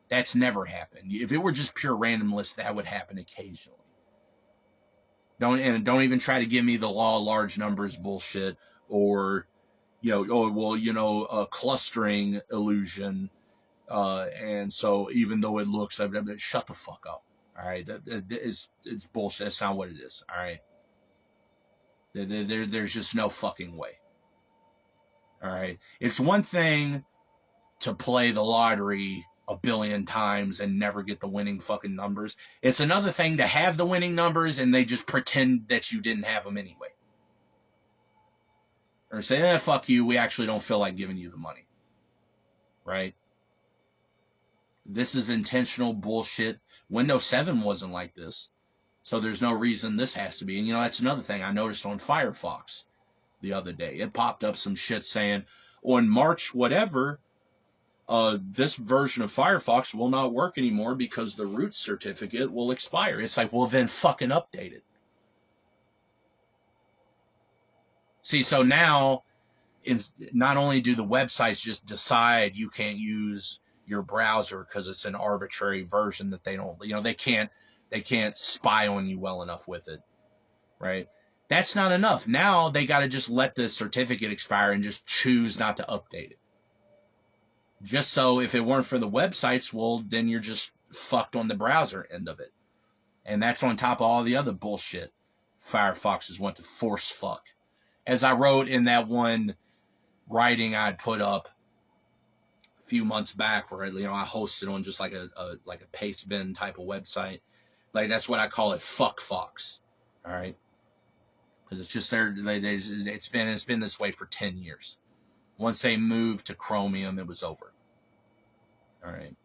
That's never happened. If it were just pure randomness, that would happen occasionally. Don't even try to give me the law of large numbers bullshit, or a clustering illusion. And so even though it looks, shut the fuck up. All right, it's bullshit. That's not what it is. All right, there's just no fucking way. All right, it's one thing to play the lottery a billion times and never get the winning fucking numbers. It's another thing to have the winning numbers and they just pretend that you didn't have them anyway. Or say, fuck you, we actually don't feel like giving you the money. Right? This is intentional bullshit. Windows 7 wasn't like this. So there's no reason this has to be. And that's another thing I noticed on Firefox the other day. It popped up some shit saying, on March whatever, this version of Firefox will not work anymore because the root certificate will expire. It's like, well, then fucking update it. See, so now, not only do the websites just decide you can't use your browser because it's an arbitrary version that they don't, they can't spy on you well enough with it, right? That's not enough. Now they got to just let the certificate expire and just choose not to update it. Just so if it weren't for the websites, well, then you're just fucked on the browser end of it. And that's on top of all the other bullshit Firefoxes want to force fuck. As I wrote in that one writing I'd put up a few months back, where I hosted on just like a paste bin type of website. Like, that's what I call it, fuck Fox. All right, because it's just there. It's been this way for 10 years. Once they moved to Chromium, it was over. All right.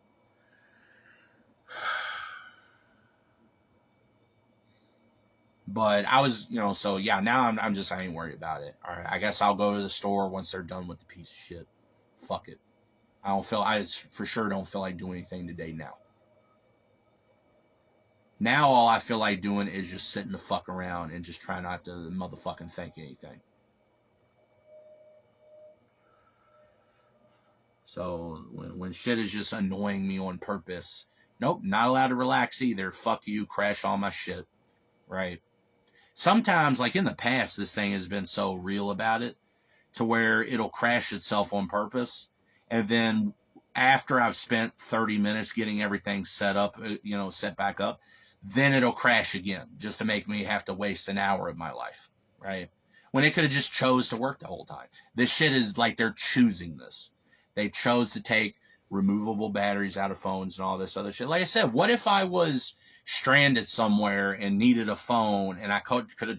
But I was, so yeah, now I ain't worried about it. All right. I guess I'll go to the store once they're done with the piece of shit. Fuck it. I for sure don't feel like doing anything today now. Now all I feel like doing is just sitting the fuck around and just try not to motherfucking think anything. So when shit is just annoying me on purpose, nope, not allowed to relax either. Fuck you, crash all my shit. Right? Sometimes, like in the past, this thing has been so real about it to where it'll crash itself on purpose. And then after I've spent 30 minutes getting everything set up, set back up, then it'll crash again just to make me have to waste an hour of my life. Right? When it could have just chose to work the whole time. This shit is like they're choosing this. They chose to take removable batteries out of phones and all this other shit. Like I said, what if I was stranded somewhere and needed a phone and I could have,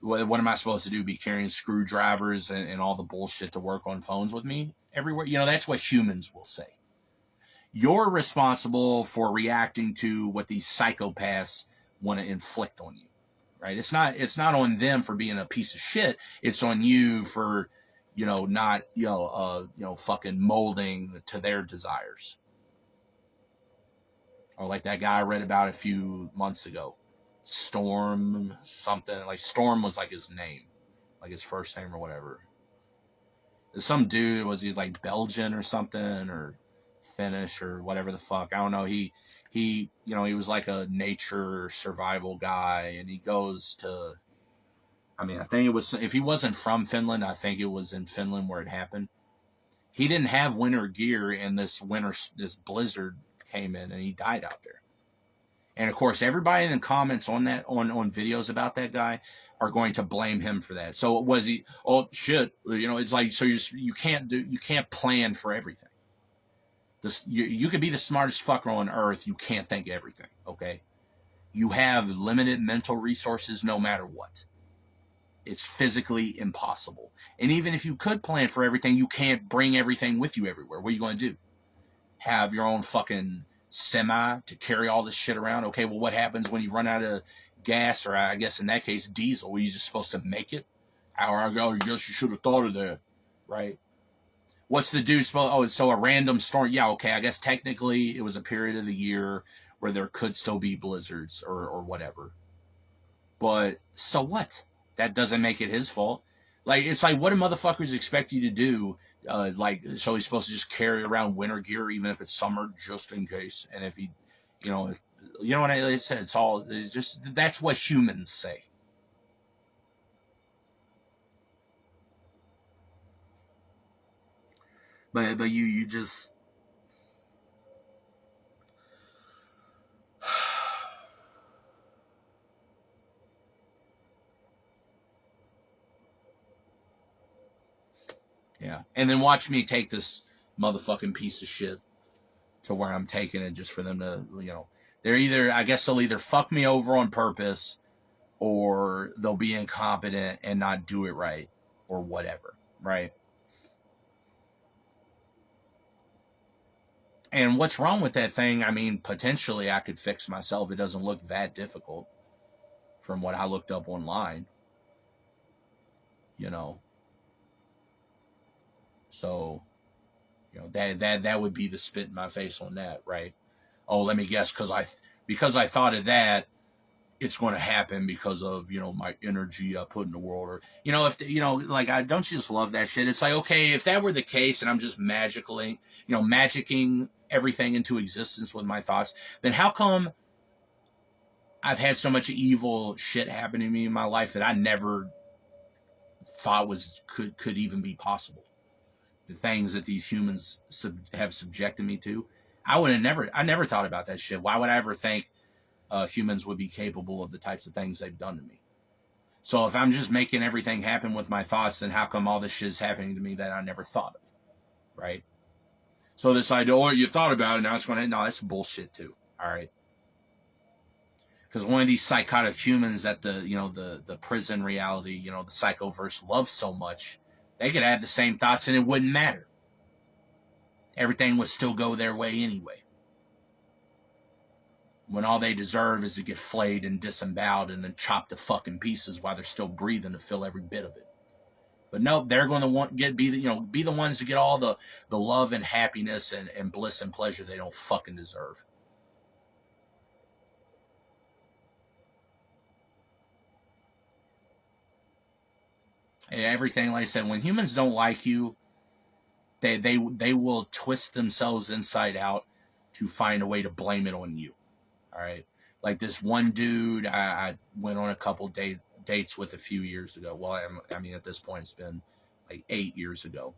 what am I supposed to do? Be carrying screwdrivers and all the bullshit to work on phones with me everywhere? That's what humans will say. You're responsible for reacting to what these psychopaths want to inflict on you, right? It's not on them for being a piece of shit. It's on you for, not, fucking molding to their desires. Or like that guy I read about a few months ago. Storm something. Like Storm was like his name. Like his first name or whatever. Some dude, was he like Belgian or something? Or Finnish or whatever the fuck. I don't know. He he was like a nature survival guy, and he goes to, I mean, I think it was, if he wasn't from Finland, I think it was in Finland where it happened. He didn't have winter gear, and this blizzard came in, and he died out there. And of course, everybody in the comments on that, on videos about that guy, are going to blame him for that. So was he? Oh shit! It's like, so you can't plan for everything. You could be the smartest fucker on earth. You can't think everything. Okay, you have limited mental resources, no matter what. It's physically impossible. And even if you could plan for everything, you can't bring everything with you everywhere. What are you going to do? Have your own fucking semi to carry all this shit around? Okay, well, what happens when you run out of gas, or I guess in that case, diesel? Were you just supposed to make it? I guess you should have thought of that, right? What's the dude supposed? Oh, so a random storm. Yeah, okay, I guess technically it was a period of the year where there could still be blizzards or whatever. But so what? That doesn't make it his fault. Like, it's like, what do motherfuckers expect you to do? So he's supposed to just carry around winter gear, even if it's summer, just in case. And if he, you know what I said, it's just, that's what humans say. But you just, yeah. And then watch me take this motherfucking piece of shit to where I'm taking it just for them to, they'll either fuck me over on purpose, or they'll be incompetent and not do it right, or whatever, right? And what's wrong with that thing? I mean, potentially I could fix myself. It doesn't look that difficult from what I looked up online, So, that would be the spit in my face on that, right? Oh, let me guess, because I thought of that, it's going to happen because of, my energy I put in the world, or, don't you just love that shit? It's like, okay, if that were the case and I'm just magicking everything into existence with my thoughts, then how come I've had so much evil shit happen to me in my life that I never thought could even be possible? The things that these humans have subjected me to, I never thought about that shit. Why would I ever think humans would be capable of the types of things they've done to me? So if I'm just making everything happen with my thoughts, then how come all this shit is happening to me that I never thought of, right? So this idea, oh, you thought about it, now it's going to, no, that's bullshit too, all right? Because one of these psychotic humans that the prison reality, the psychoverse loves so much, they could have the same thoughts and it wouldn't matter. Everything would still go their way anyway. When all they deserve is to get flayed and disemboweled and then chopped to fucking pieces while they're still breathing to fill every bit of it. But nope, they're going to be the ones to get all the love and happiness and bliss and pleasure they don't fucking deserve. And everything, like I said, when humans don't like you, they will twist themselves inside out to find a way to blame it on you. All right, like this one dude I went on a couple dates with a few years ago. Well, I mean, at this point, it's been like 8 years ago.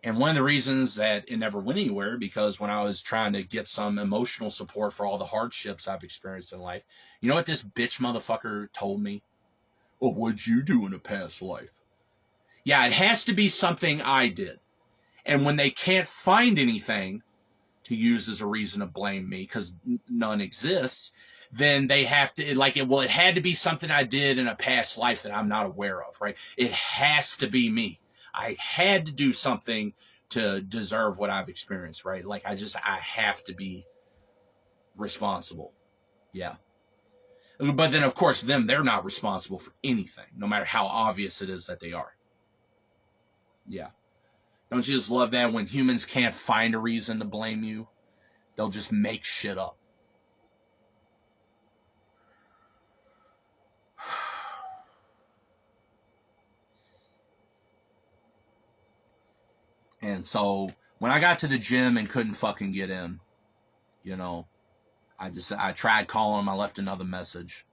And one of the reasons that it never went anywhere, because when I was trying to get some emotional support for all the hardships I've experienced in life, you know what this bitch motherfucker told me? Well, what'd you do in a past life? Yeah, it has to be something I did. And when they can't find anything to use as a reason to blame me, because none exists, then they have to, it had to be something I did in a past life that I'm not aware of, right? It has to be me. I had to do something to deserve what I've experienced, right? I have to be responsible. Yeah. But then, of course, they're not responsible for anything, no matter how obvious it is that they are. Yeah. Don't you just love that when humans can't find a reason to blame you? They'll just make shit up. And so when I got to the gym and couldn't fucking get in, I tried calling him. I left another message,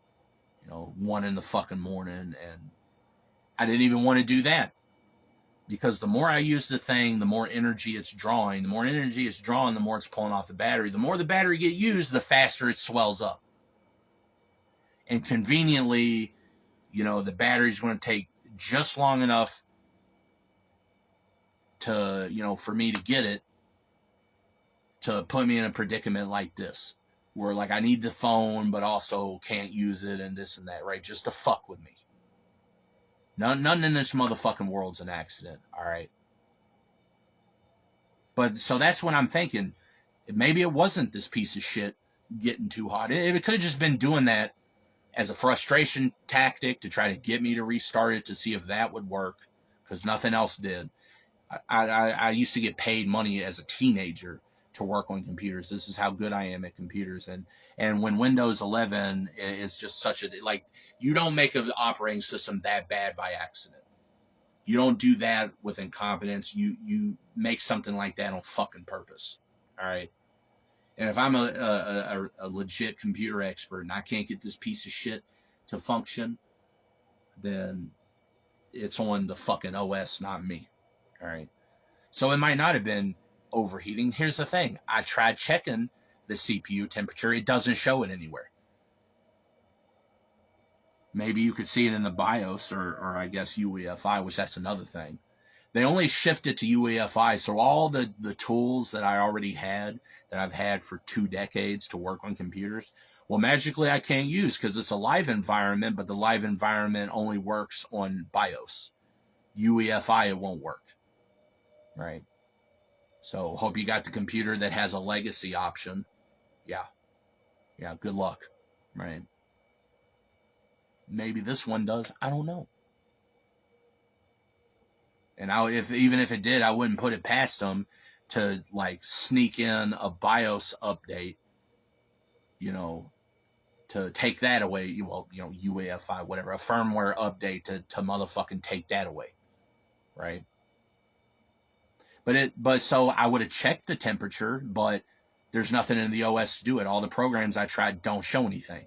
1 in the fucking morning, and I didn't even want to do that. Because the more I use the thing, the more energy it's drawing. The more energy it's drawing, the more it's pulling off the battery. The more the battery get used, the faster it swells up. And conveniently, the battery's going to take just long enough to, for me to get it, to put me in a predicament like this. Where, like, I need the phone, but also can't use it and this and that, right? Just to fuck with me. None in this motherfucking world's an accident, all right? But so that's when I'm thinking, maybe it wasn't this piece of shit getting too hot. It could have just been doing that as a frustration tactic to try to get me to restart it to see if that would work, because nothing else did. I used to get paid money as a teenager to work on computers. This is how good I am at computers. And when Windows 11 is just such a, like, you don't make an operating system that bad by accident. You don't do that with incompetence. You make something like that on fucking purpose. All right. And if I'm a legit computer expert and I can't get this piece of shit to function, then it's on the fucking OS, not me. All right. So it might not have been overheating. Here's the thing. I tried checking the CPU temperature. It doesn't show it anywhere. Maybe you could see it in the BIOS or I guess UEFI, which that's another thing. They only shifted to UEFI, so all the tools that I already had, that I've had for 2 decades to work on computers, well, magically I can't use because it's a live environment, but the live environment only works on BIOS. UEFI, it won't work. Right? So hope you got the computer that has a legacy option. Yeah, good luck. Right? Maybe this one does. I don't know. And even if it did, I wouldn't put it past them to, like, sneak in a BIOS update, to take that away. Well, UEFI, whatever, a firmware update to motherfucking take that away. Right? But so I would have checked the temperature, but there's nothing in the OS to do it. All the programs I tried don't show anything.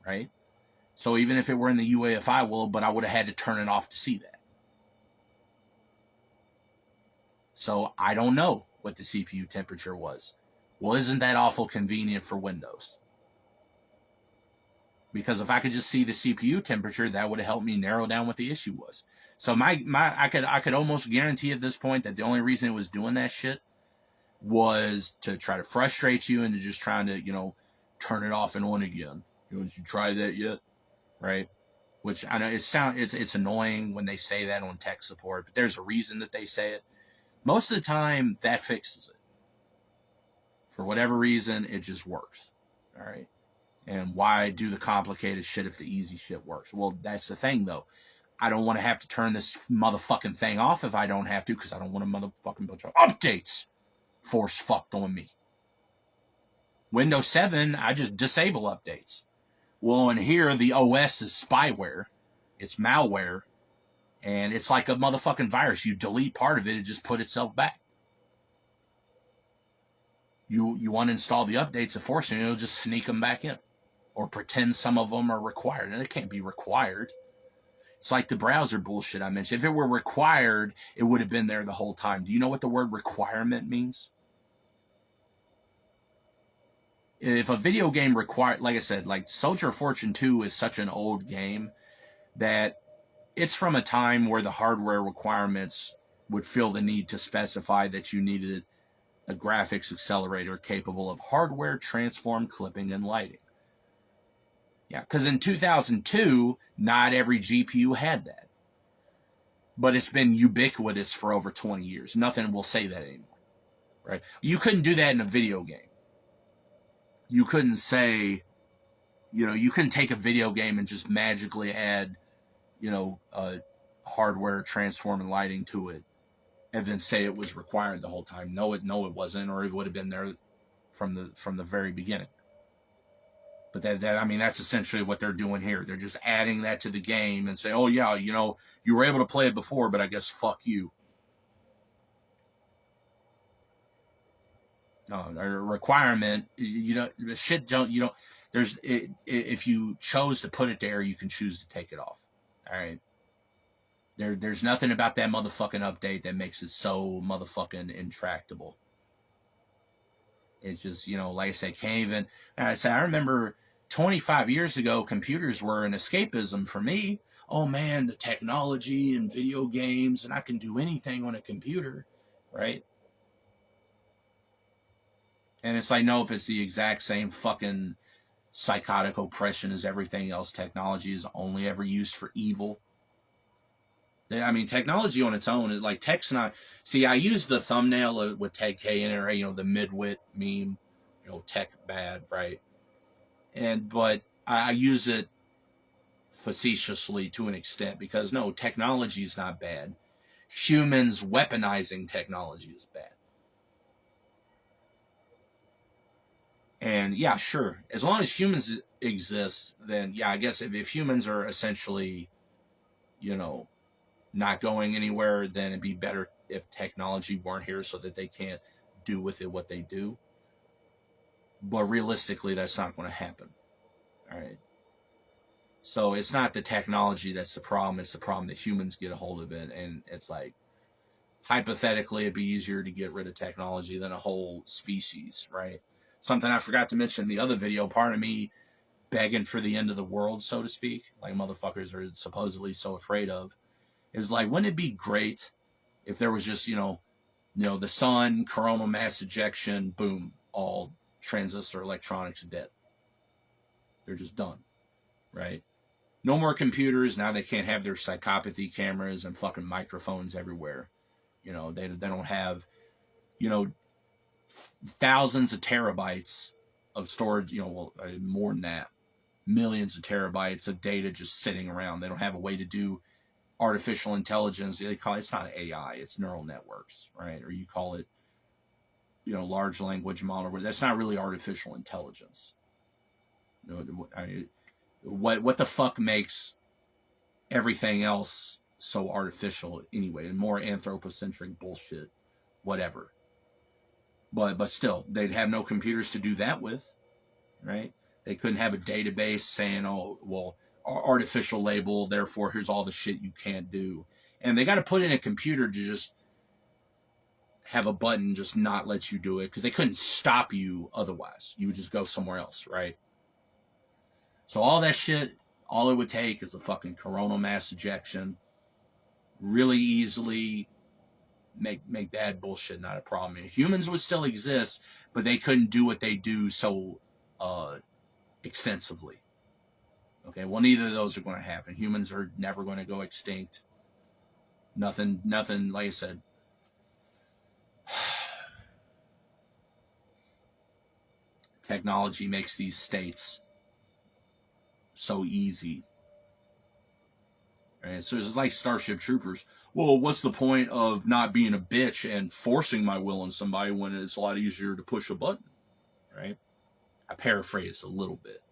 Right? So even if it were in the UEFI, but I would have had to turn it off to see that. So I don't know what the CPU temperature was. Well, isn't that awful convenient for Windows? Because if I could just see the CPU temperature, that would have helped me narrow down what the issue was. So I could almost guarantee at this point that the only reason it was doing that shit was to try to frustrate you into just trying to, turn it off and on again. Did you try that yet? Right? Which I know it's annoying when they say that on tech support, but there's a reason that they say it. Most of the time, that fixes it. For whatever reason, it just works. All right? And why do the complicated shit if the easy shit works? Well, that's the thing, though. I don't want to have to turn this motherfucking thing off if I don't have to, because I don't want a motherfucking bunch of updates force fucked on me. Windows 7, I just disable updates. Well, in here, the OS is spyware. It's malware. And it's like a motherfucking virus. You delete part of it, it just put itself back. You uninstall the updates, unfortunately, it'll just sneak them back in. Or pretend some of them are required. And it can't be required. It's like the browser bullshit I mentioned. If it were required, it would have been there the whole time. Do you know what the word requirement means? If a video game required, like I said, like Soldier of Fortune 2 is such an old game that it's from a time where the hardware requirements would feel the need to specify that you needed a graphics accelerator capable of hardware transform clipping and lighting. Yeah, because in 2002, not every GPU had that. But it's been ubiquitous for over 20 years. Nothing will say that anymore. Right? You couldn't do that in a video game. You couldn't say, you couldn't take a video game and just magically add, hardware transform and lighting to it and then say it was required the whole time. No, it wasn't, or it would have been there from the very beginning. But that's essentially what they're doing here. They're just adding that to the game and say, oh yeah, you were able to play it before, but I guess fuck you. no, a requirement. You don't, shit don't, you don't, there's, if you chose to put it there, you can choose to take it off. All right. There's nothing about that motherfucking update that makes it so motherfucking intractable. It's just, like I said, can't even, I remember 25 years ago, computers were an escapism for me. Oh man, the technology and video games, and I can do anything on a computer, right? And it's like, nope, it's the exact same fucking psychotic oppression as everything else. Technology is only ever used for evil. I mean, technology on its own is like, tech's not. See, I use the thumbnail with Ted K in it, right? The midwit meme, tech bad, right? But I use it facetiously to an extent because no, technology is not bad. Humans weaponizing technology is bad. And yeah, sure, as long as humans exist, then yeah, I guess if humans are essentially, not going anywhere, then it'd be better if technology weren't here so that they can't do with it what they do. But realistically, that's not going to happen. All right. So it's not the technology that's the problem. It's the problem that humans get a hold of it. And it's like, hypothetically, it'd be easier to get rid of technology than a whole species, right? Something I forgot to mention in the other video, part of me begging for the end of the world, so to speak, like motherfuckers are supposedly so afraid of, is like, wouldn't it be great if there was just, the sun, coronal mass ejection, boom, all transistor electronics dead. They're just done, right? No more computers. Now they can't have their psychopathy cameras and fucking microphones everywhere. They don't have, thousands of terabytes of storage, more than that, millions of terabytes of data just sitting around. They don't have a way to do artificial intelligence. They call it, it's not AI, it's neural networks, right? Or you call it, large language model, where that's not really artificial intelligence. What the fuck makes everything else so artificial anyway, and more anthropocentric bullshit, whatever. But still, they'd have no computers to do that with, right? They couldn't have a database saying, oh, well, artificial label, therefore here's all the shit you can't do. And they got to put in a computer to just have a button just not let you do it, because they couldn't stop you otherwise. You would just go somewhere else, right? So all that shit, all it would take is a fucking coronal mass ejection. Really easily make that bullshit not a problem. Humans would still exist, but they couldn't do what they do so extensively. Okay, well, neither of those are going to happen. Humans are never going to go extinct. Nothing, like I said. Technology makes these states so easy. Right? So it's like Starship Troopers. Well, what's the point of not being a bitch and forcing my will on somebody when it's a lot easier to push a button? Right? I paraphrase a little bit.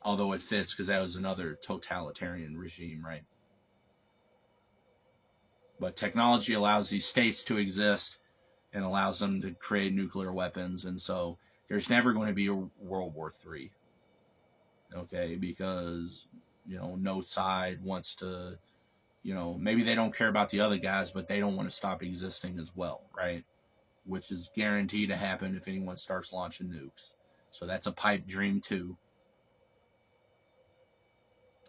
Although it fits, because that was another totalitarian regime, right? But technology allows these states to exist and allows them to create nuclear weapons. And so there's never going to be a World War III. Okay? Because, no side wants to, maybe they don't care about the other guys, but they don't want to stop existing as well, right? Which is guaranteed to happen if anyone starts launching nukes. So that's a pipe dream too.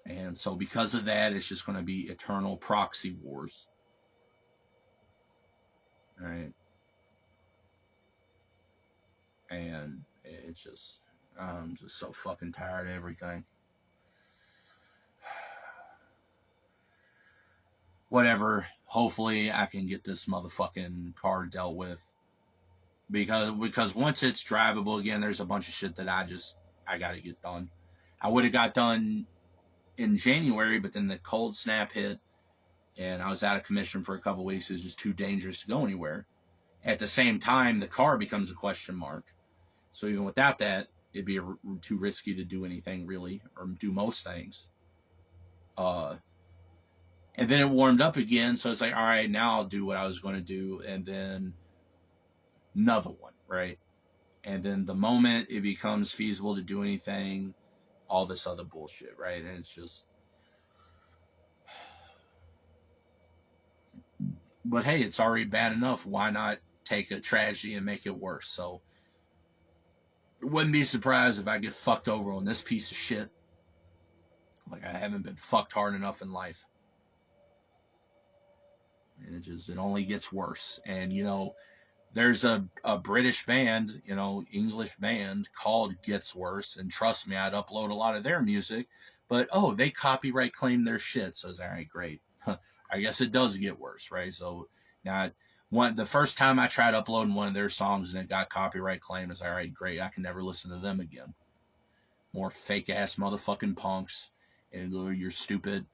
And so because of that, it's just going to be eternal proxy wars. All right. And it's just, I'm just so fucking tired of everything. Whatever. Hopefully I can get this motherfucking car dealt with. Because once it's drivable again, there's a bunch of shit that I got to get done. I would have got done in January, but then the cold snap hit and I was out of commission for a couple weeks. It was just too dangerous to go anywhere. At the same time, the car becomes a question mark. So even without that, it'd be too risky to do anything really, or do most things. And then it warmed up again, so it's like, all right, now I'll do what I was going to do, and then another one, right? And then the moment it becomes feasible to do anything, all this other bullshit, right? And it's just, but hey, it's already bad enough. Why not take a tragedy and make it worse? So, wouldn't be surprised if I get fucked over on this piece of shit. Like I haven't been fucked hard enough in life. And it only gets worse. And, you know, there's a British band, you know, English band called Gets Worse. And trust me, I'd upload a lot of their music. But, oh, they copyright claim their shit. So it's all right, great. I guess it does get worse, right? So now, the first time I tried uploading one of their songs and it got copyright claimed, it's all right, great. I can never listen to them again. More fake ass motherfucking punks and your stupid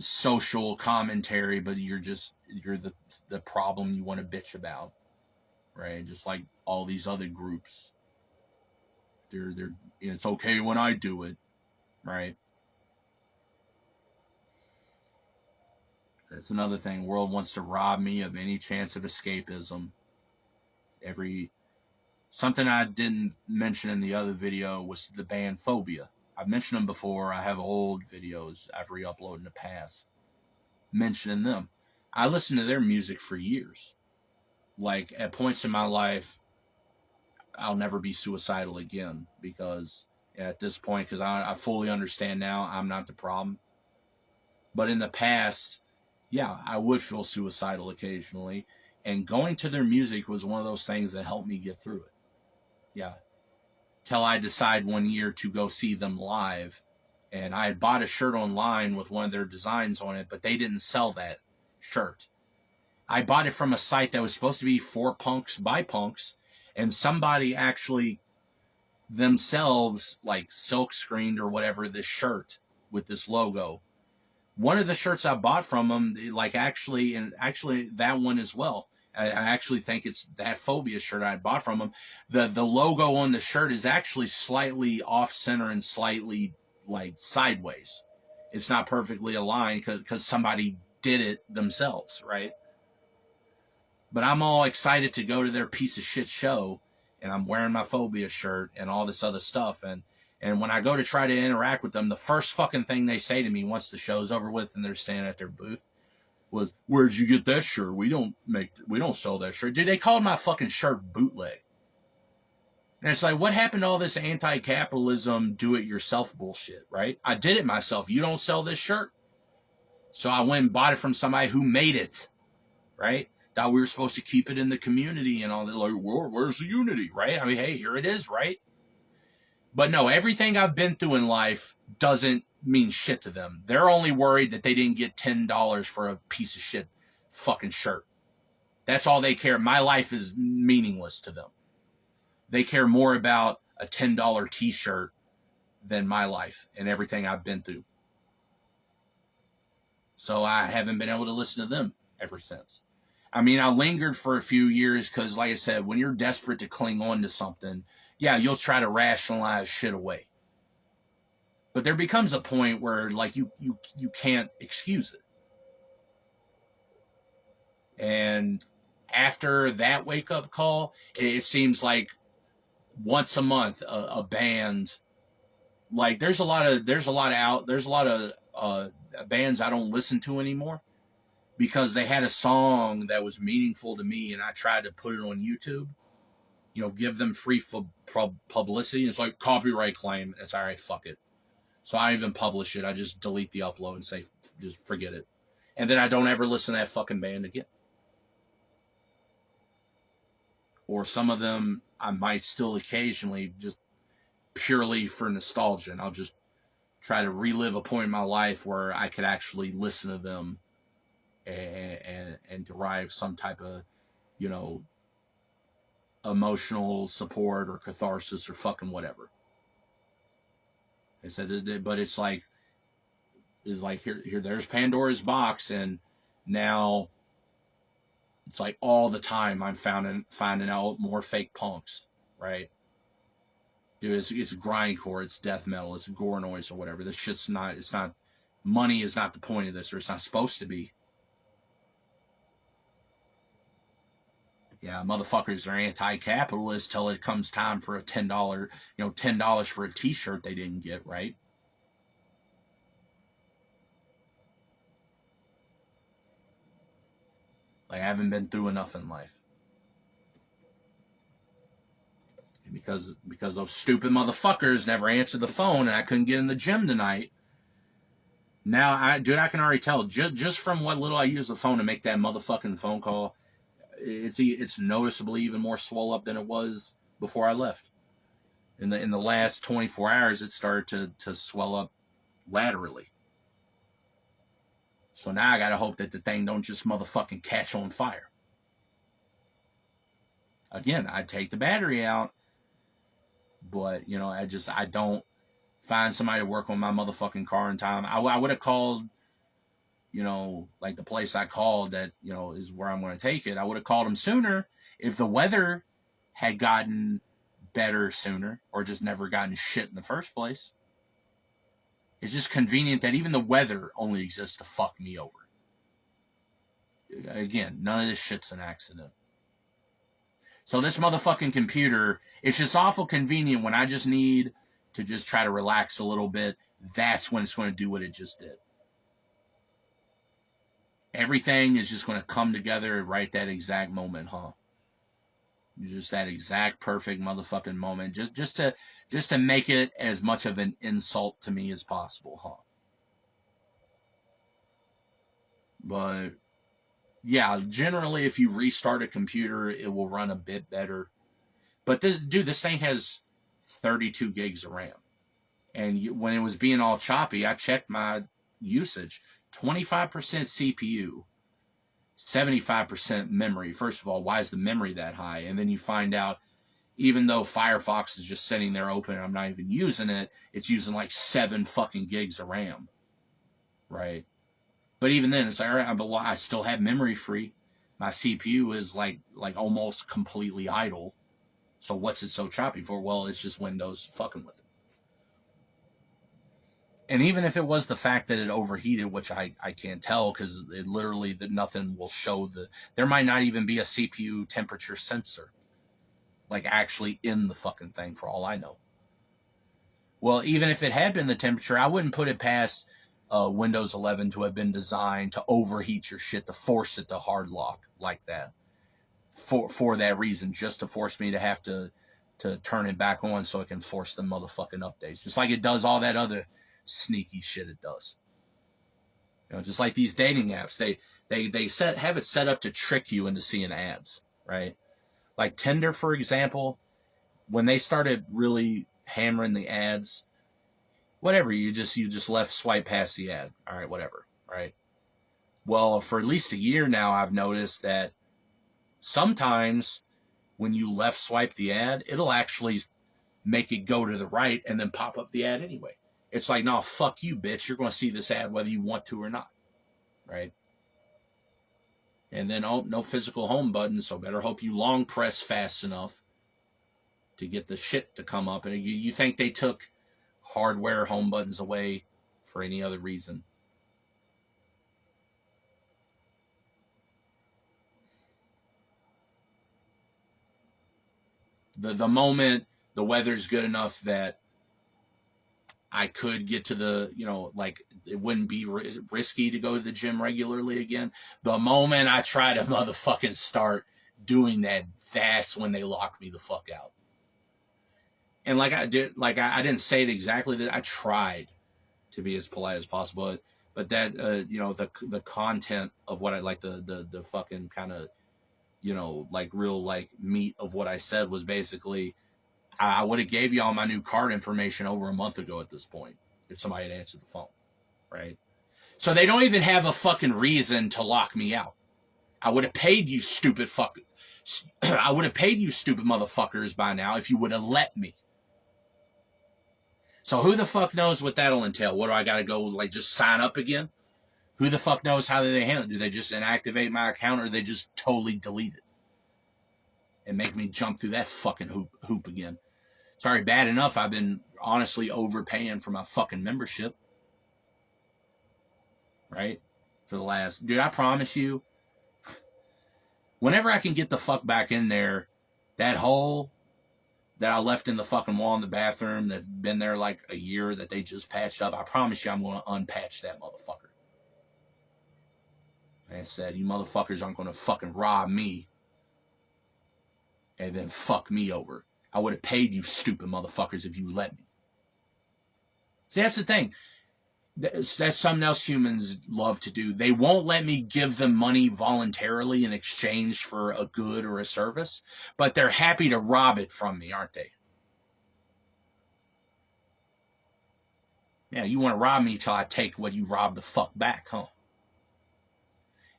social commentary, but you're the problem you want to bitch about, right? Just like all these other groups. They're it's okay when I do it, right? That's another thing. The world wants to rob me of any chance of escapism. Something I didn't mention in the other video was the band Phobia. I've mentioned them before. I have old videos I've re-uploaded in the past mentioning them. I listened to their music for years. Like, at points in my life, I'll never be suicidal again because at this point, because I fully understand now I'm not the problem. But in the past, yeah, I would feel suicidal occasionally. And going to their music was one of those things that helped me get through it. Yeah. Till I decide one year to go see them live. And I had bought a shirt online with one of their designs on it, but they didn't sell that shirt. I bought it from a site that was supposed to be for punks by punks. And somebody actually themselves, like, silk screened or whatever this shirt with this logo. One of the shirts I bought from them, like, actually that one as well. I actually think it's that Phobia shirt I bought from them. The logo on the shirt is actually slightly off center and slightly, like, sideways. It's not perfectly aligned because somebody did it themselves, right? But I'm all excited to go to their piece of shit show, and I'm wearing my Phobia shirt and all this other stuff. And when I go to try to interact with them, the first fucking thing they say to me once the show's over with and they're standing at their booth was, "Where'd you get that shirt? We don't sell that shirt." Dude, they called my fucking shirt bootleg. And it's like, what happened to all this anti-capitalism, do-it-yourself bullshit, right? I did it myself. You don't sell this shirt? So I went and bought it from somebody who made it, right? Thought we were supposed to keep it in the community and all that. Like, where's the unity, right? I mean, hey, here it is, right? But no, everything I've been through in life doesn't mean shit to them. They're only worried that they didn't get $10 for a piece of shit fucking shirt. That's all they care. My life is meaningless to them. They care more about a $10 t-shirt than my life and everything I've been through. So I haven't been able to listen to them ever since. I mean, I lingered for a few years because, like I said, when you're desperate to cling on to something, yeah, you'll try to rationalize shit away. But there becomes a point where, like, you can't excuse it. And after that wake-up call, it seems like once a month a band, like, there's a lot of bands I don't listen to anymore because they had a song that was meaningful to me and I tried to put it on YouTube, you know, give them free publicity. It's like copyright claim. It's all right, fuck it. So I don't even publish it. I just delete the upload and say, just forget it. And then I don't ever listen to that fucking band again. Or some of them I might still occasionally, just purely for nostalgia. And I'll just try to relive a point in my life where I could actually listen to them and derive some type of, you know, emotional support or catharsis or fucking whatever. But it's like here, there's Pandora's box, and now it's like all the time I'm finding out more fake punks, right? Dude, it's grindcore, it's death metal, it's gore noise or whatever. This shit's not. It's not. Money is not the point of this, or it's not supposed to be. Yeah, motherfuckers are anti-capitalist till it comes time for a $10 for a t-shirt they didn't get, right? Like, I haven't been through enough in life. And because those stupid motherfuckers never answered the phone and I couldn't get in the gym tonight. Now, I can already tell, just from what little I use the phone to make that motherfucking phone call, it's noticeably even more swole up than it was before I left. In the last 24 hours, it started to swell up laterally. So now I gotta hope that the thing don't just motherfucking catch on fire. Again, I'd take the battery out, but I don't find somebody to work on my motherfucking car in time. I would have called, like the place I called that, is where I'm going to take it. I would have called them sooner if the weather had gotten better sooner, or just never gotten shit in the first place. It's just convenient that even the weather only exists to fuck me over. Again, none of this shit's an accident. So this motherfucking computer, it's just awful convenient when I just need to just try to relax a little bit. That's when it's going to do what it just did. Everything is just going to come together right that exact moment, huh? Just that exact perfect motherfucking moment, just to make it as much of an insult to me as possible, huh? But yeah, generally, if you restart a computer, it will run a bit better. But this thing has 32 gigs of RAM, and when it was being all choppy, I checked my usage: 25% CPU. 75% memory. First of all, why is the memory that high? And then you find out, even though Firefox is just sitting there open and I'm not even using it, it's using like 7 fucking gigs of RAM. Right? But even then, it's like, all right, but I still have memory free. My CPU is like almost completely idle. So what's it so choppy for? Well, it's just Windows fucking with it. And even if it was the fact that it overheated, which I can't tell because it literally that nothing will show there might not even be a CPU temperature sensor, like actually in the fucking thing for all I know. Well, even if it had been the temperature, I wouldn't put it past Windows 11 to have been designed to overheat your shit, to force it to hard lock like that. For that reason, just to force me to have to turn it back on so it can force the motherfucking updates. Just like it does all that other sneaky shit it does. Just like these dating apps, they have it set up to trick you into seeing ads, right? Like Tinder, for example, when they started really hammering the ads, whatever, you just left swipe past the ad. All right, whatever, right? Well, for at least a year now, I've noticed that sometimes when you left swipe the ad, it'll actually make it go to the right and then pop up the ad anyway. It's like, no, fuck you, bitch. You're going to see this ad whether you want to or not. Right? And then, no physical home button, so better hope you long press fast enough to get the shit to come up. And you think they took hardware home buttons away for any other reason. The moment the weather's good enough that I could get to the, like it wouldn't be risky to go to the gym regularly again. The moment I try to motherfucking start doing that, that's when they lock me the fuck out. And like I didn't say it exactly, that I tried to be as polite as possible, but that, the content of what I like, the fucking kind of, like real like meat of what I said was basically, I would have gave y'all my new card information over a month ago at this point if somebody had answered the phone, right? So they don't even have a fucking reason to lock me out. I would have paid you stupid motherfuckers by now if you would have let me. So who the fuck knows what that'll entail? What do I got to go, like, just sign up again? Who the fuck knows how they handle it? Do they just inactivate my account, or do they just totally delete it and make me jump through that fucking hoop again? Sorry, bad enough I've been honestly overpaying for my fucking membership. Right? For the last... Dude, I promise you, Whenever I can get the fuck back in there, that hole that I left in the fucking wall in the bathroom that's been there like a year that they just patched up, I promise you I'm going to unpatch that motherfucker. Like I said, you motherfuckers aren't going to fucking rob me and then fuck me over. I would have paid you stupid motherfuckers if you let me. See, that's the thing. That's something else humans love to do. They won't let me give them money voluntarily in exchange for a good or a service, but they're happy to rob it from me, aren't they? Yeah, you want to rob me till I take what you robbed the fuck back, huh?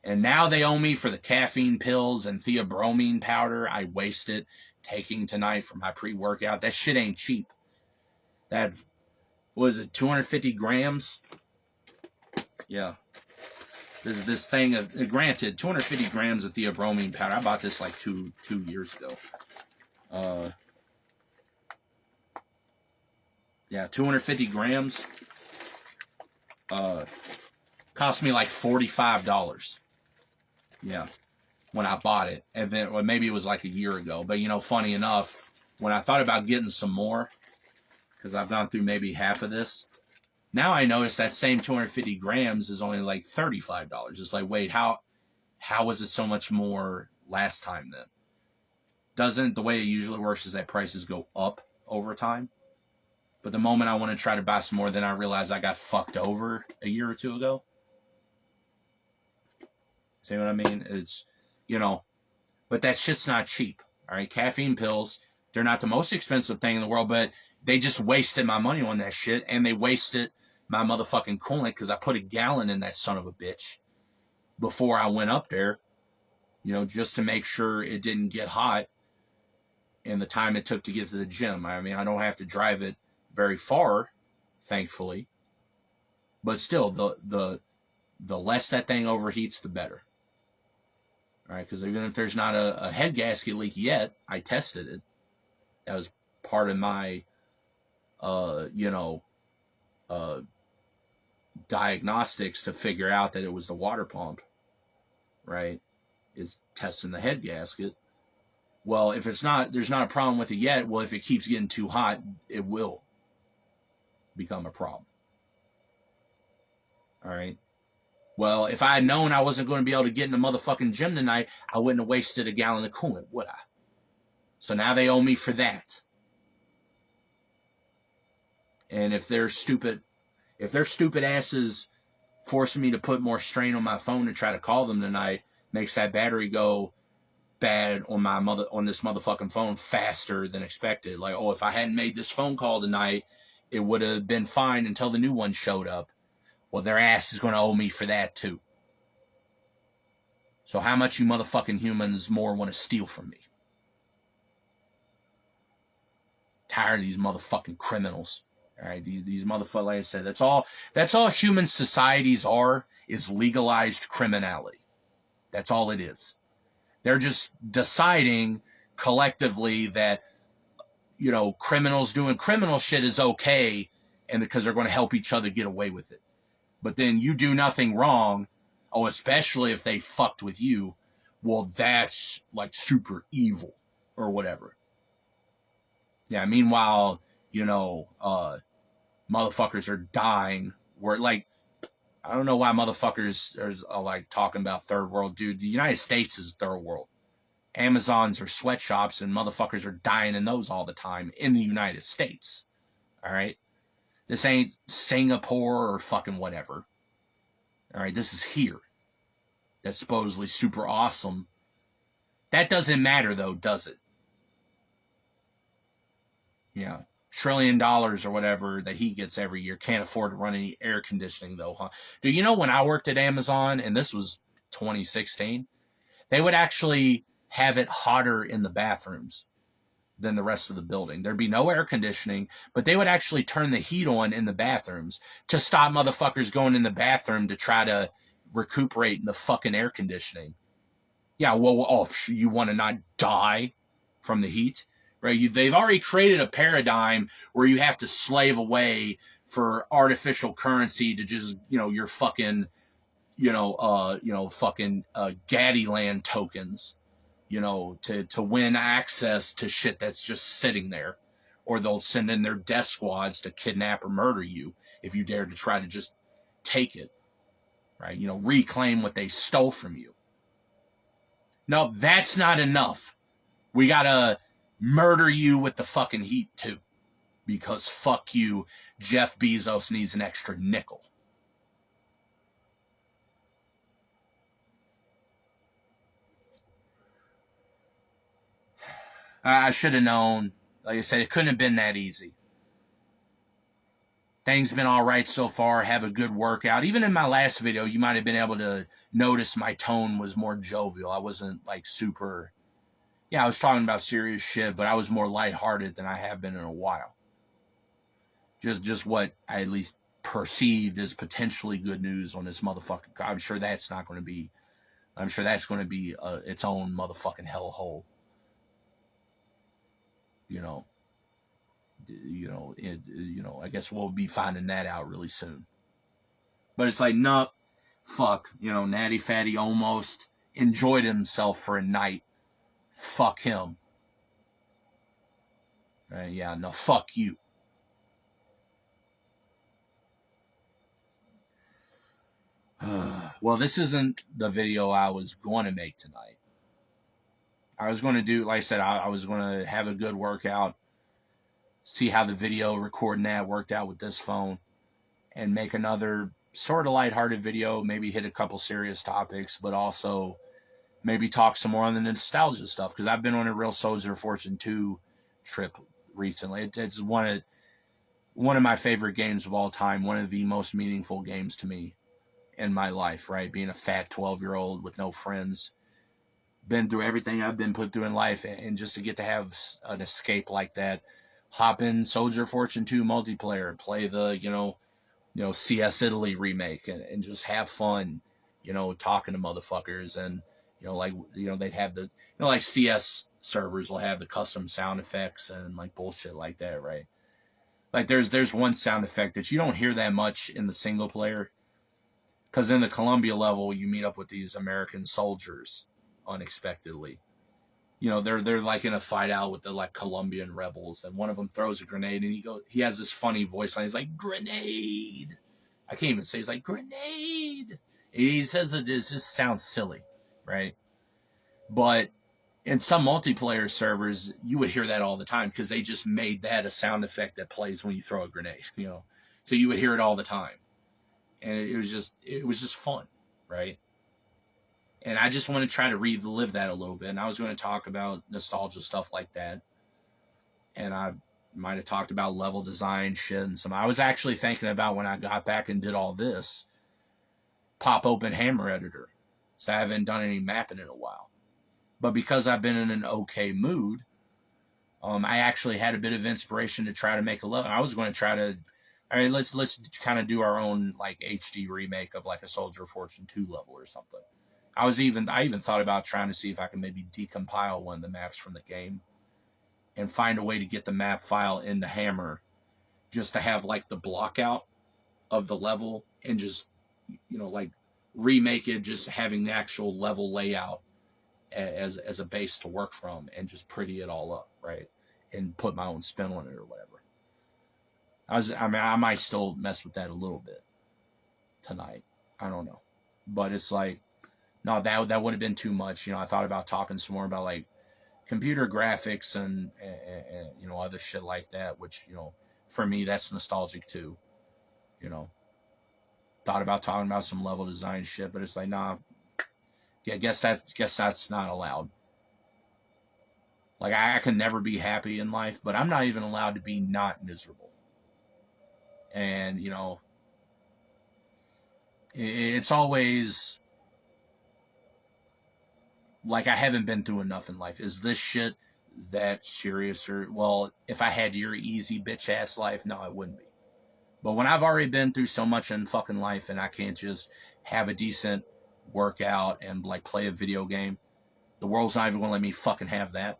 And now they owe me for the caffeine pills and theobromine powder I wasted taking tonight for my pre-workout. That shit ain't cheap. That was it, 250 grams? Yeah. This thing, granted, 250 grams of theobromine powder. I bought this like two years ago. Yeah, 250 grams. Cost me like $45. Yeah, when I bought it. And then, well, maybe it was like a year ago. But, you know, funny enough, when I thought about getting some more, because I've gone through maybe half of this, now I notice that same 250 grams is only like $35. It's like, wait, how was it so much more last time then? Doesn't, the way it usually works is that prices go up over time. But the moment I want to try to buy some more, then I realize I got fucked over a year or two ago. See what I mean? It's, you know, but that shit's not cheap. All right, caffeine pills, they're not the most expensive thing in the world, but they just wasted my money on that shit, and they wasted my motherfucking coolant because I put a gallon in that son of a bitch before I went up there, you know, just to make sure it didn't get hot in the time it took to get to the gym. I mean, I don't have to drive it very far, thankfully, but still, the less that thing overheats, the better. All right, because even if there's not a head gasket leak yet, I tested it. That was part of my, diagnostics to figure out that it was the water pump, right? Is testing the head gasket. Well, if it's not, there's not a problem with it yet. Well, if it keeps getting too hot, it will become a problem. All right. Well, if I had known I wasn't going to be able to get in the motherfucking gym tonight, I wouldn't have wasted a gallon of coolant, would I? So now they owe me for that. And if their stupid asses forcing me to put more strain on my phone to try to call them tonight, makes that battery go bad on this motherfucking phone faster than expected. Like, oh, if I hadn't made this phone call tonight, it would have been fine until the new one showed up. Well, their ass is going to owe me for that too. So how much you motherfucking humans more want to steal from me? Tired of these motherfucking criminals. All right, these motherfuckers, like I said, that's all human societies are, is legalized criminality. That's all it is. They're just deciding collectively that, you know, criminals doing criminal shit is okay, and because they're going to help each other get away with it. But then you do nothing wrong, oh, especially if they fucked with you, well, that's like super evil or whatever. Yeah, meanwhile, you know, motherfuckers are dying. Where, like, I don't know why motherfuckers are like talking about third world, dude. The United States is third world. Amazons are sweatshops, and motherfuckers are dying in those all the time in the United States. All right? This ain't Singapore or fucking whatever. All right, this is here. That's supposedly super awesome. That doesn't matter, though, does it? Yeah. $1 trillion or whatever that he gets every year. Can't afford to run any air conditioning, though, huh? Do you know when I worked at Amazon, and this was 2016, they would actually have it hotter in the bathrooms than the rest of the building. There'd be no air conditioning, but they would actually turn the heat on in the bathrooms to stop motherfuckers going in the bathroom to try to recuperate in the fucking air conditioning. Yeah, well, oh, you want to not die from the heat? Right? They've already created a paradigm where you have to slave away for artificial currency to just, you know, your fucking, fucking Gaddyland tokens. you know, to win access to shit that's just sitting there. Or they'll send in their death squads to kidnap or murder you if you dare to try to just take it, right? You know, reclaim what they stole from you. No, that's not enough. We gotta murder you with the fucking heat too. Because fuck you, Jeff Bezos needs an extra nickel. I should have known. Like I said, it couldn't have been that easy. Things been all right so far. Have a good workout. Even in my last video, you might have been able to notice my tone was more jovial. I wasn't like super... Yeah, I was talking about serious shit, but I was more lighthearted than I have been in a while. Just what I at least perceived as potentially good news on this motherfucking... I'm sure that's not going to be... I'm sure that's going to be its own motherfucking hellhole. You know, I guess we'll be finding that out really soon. But it's like, no, fuck, you know, Natty Fatty almost enjoyed himself for a night. Fuck him. Yeah, no, fuck you. Well, this isn't the video I was going to make tonight. I was going to do, like I said, I was going to have a good workout, see how the video recording that worked out with this phone, and make another sort of lighthearted video, maybe hit a couple serious topics, but also maybe talk some more on the nostalgia stuff, because I've been on a real Soldier of Fortune 2 trip recently. It's one of my favorite games of all time, one of the most meaningful games to me in my life, right? Being a fat 12-year-old with no friends, been through everything I've been put through in life, and just to get to have an escape like that, hop in Soldier of Fortune 2 multiplayer, play the, you know, CS Italy remake, and just have fun, you know, talking to motherfuckers. And, you know, like, you know, they'd have the, you know, like CS servers will have the custom sound effects and like bullshit like that, right? Like there's one sound effect that you don't hear that much in the single player, because in the Columbia level, you meet up with these American soldiers unexpectedly. You know, they're like in a fight out with the like Colombian rebels, and one of them throws a grenade, and he has this funny voice line. He's like, grenade. I can't even say. He's like, grenade. He says it just sounds silly, right? But in some multiplayer servers, you would hear that all the time, because they just made that a sound effect that plays when you throw a grenade, you know. So you would hear it all the time. And it was just fun, right? And I just want to try to relive that a little bit. And I was going to talk about nostalgia stuff like that. And I might have talked about level design shit and some. I was actually thinking about, when I got back and did all this, pop open Hammer Editor. So I haven't done any mapping in a while. But because I've been in an okay mood, I actually had a bit of inspiration to try to make a level. I was going to try to, all right, let's kind of do our own like HD remake of like a Soldier of Fortune 2 level or something. I even thought about trying to see if I can maybe decompile one of the maps from the game and find a way to get the map file into Hammer, just to have like the block out of the level, and just, you know, like remake it, just having the actual level layout as a base to work from, and just pretty it all up, right? And put my own spin on it or whatever. I might still mess with that a little bit tonight. I don't know. But it's like, no, that would have been too much. You know, I thought about talking some more about like computer graphics and you know, other shit like that, which, you know, for me, that's nostalgic too. You know, thought about talking about some level design shit, but it's like, nah, yeah, guess that's not allowed. Like I can never be happy in life, but I'm not even allowed to be not miserable. And, you know, it's always like, I haven't been through enough in life. Is this shit that serious? Or, well, if I had your easy bitch ass life, no, it wouldn't be. But when I've already been through so much in fucking life, and I can't just have a decent workout and like play a video game, the world's not even gonna let me fucking have that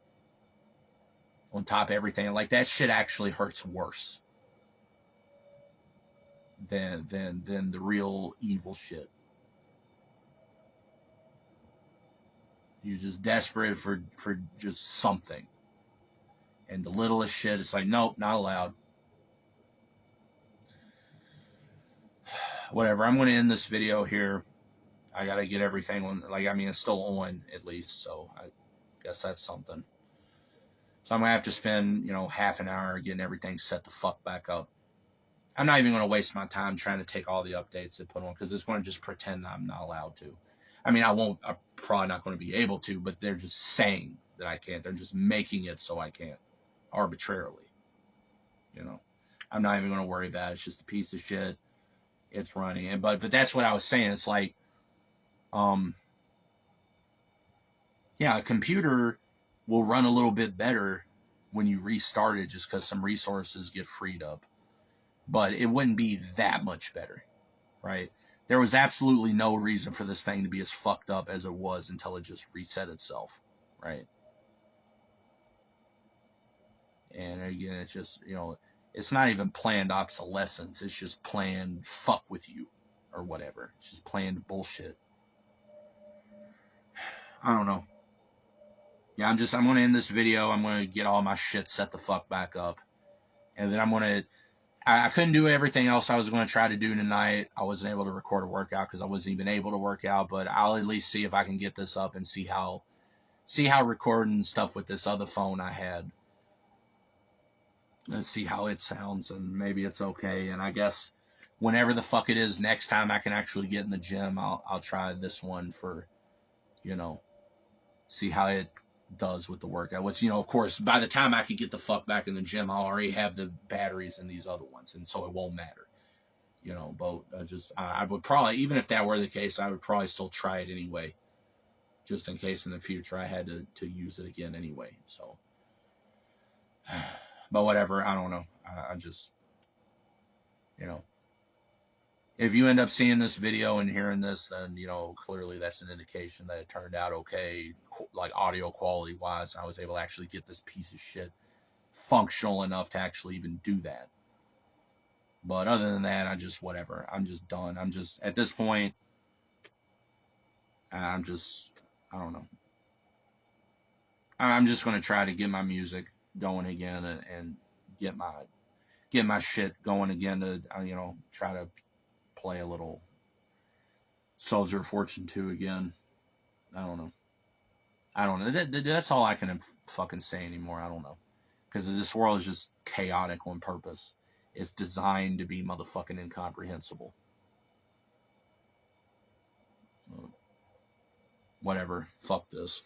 on top of everything. Like, that shit actually hurts worse than the real evil shit. You're just desperate for just something. And the littlest shit, it's like, nope, not allowed. Whatever, I'm going to end this video here. I got to get everything on, like, I mean, it's still on at least, so I guess that's something. So I'm going to have to spend, you know, half an hour getting everything set the fuck back up. I'm not even going to waste my time trying to take all the updates they put on, because it's going to just pretend I'm not allowed to. I mean, I'm probably not going to be able to, but they're just saying that I can't. They're just making it so I can't, arbitrarily. You know, I'm not even going to worry about it. It's just a piece of shit. It's running. And but that's what I was saying. It's like, yeah, a computer will run a little bit better when you restart it, just because some resources get freed up. But it wouldn't be that much better, right? There was absolutely no reason for this thing to be as fucked up as it was until it just reset itself, right? And again, it's just, you know, it's not even planned obsolescence. It's just planned fuck with you or whatever. It's just planned bullshit. I don't know. Yeah, I'm going to end this video. I'm going to get all my shit set the fuck back up. And then I'm going to, I couldn't do everything else I was going to try to do tonight. I wasn't able to record a workout because I wasn't even able to work out, but I'll at least see if I can get this up and see how recording stuff with this other phone I had. Let's see how it sounds, and maybe it's okay. And I guess whenever the fuck it is next time I can actually get in the gym, I'll try this one for, you know, see how it does with the workout. Which, you know, of course, by the time I can get the fuck back in the gym, I'll already have the batteries in these other ones, and so it won't matter. You know, but I would probably, even if that were the case, I would probably still try it anyway, just in case in the future I had to use it again anyway. So, but whatever, I don't know. I just, you know, if you end up seeing this video and hearing this, then, you know, clearly that's an indication that it turned out okay, like audio quality wise. I was able to actually get this piece of shit functional enough to actually even do that. But other than that, whatever. I'm just done. I'm just, at this point, I don't know. I'm just going to try to get my music going again and get my shit going again to, you know, try to play a little Soldier of Fortune 2 again. I don't know. That's all I can fucking say anymore. I don't know. Because this world is just chaotic on purpose. It's designed to be motherfucking incomprehensible. Whatever. Fuck this.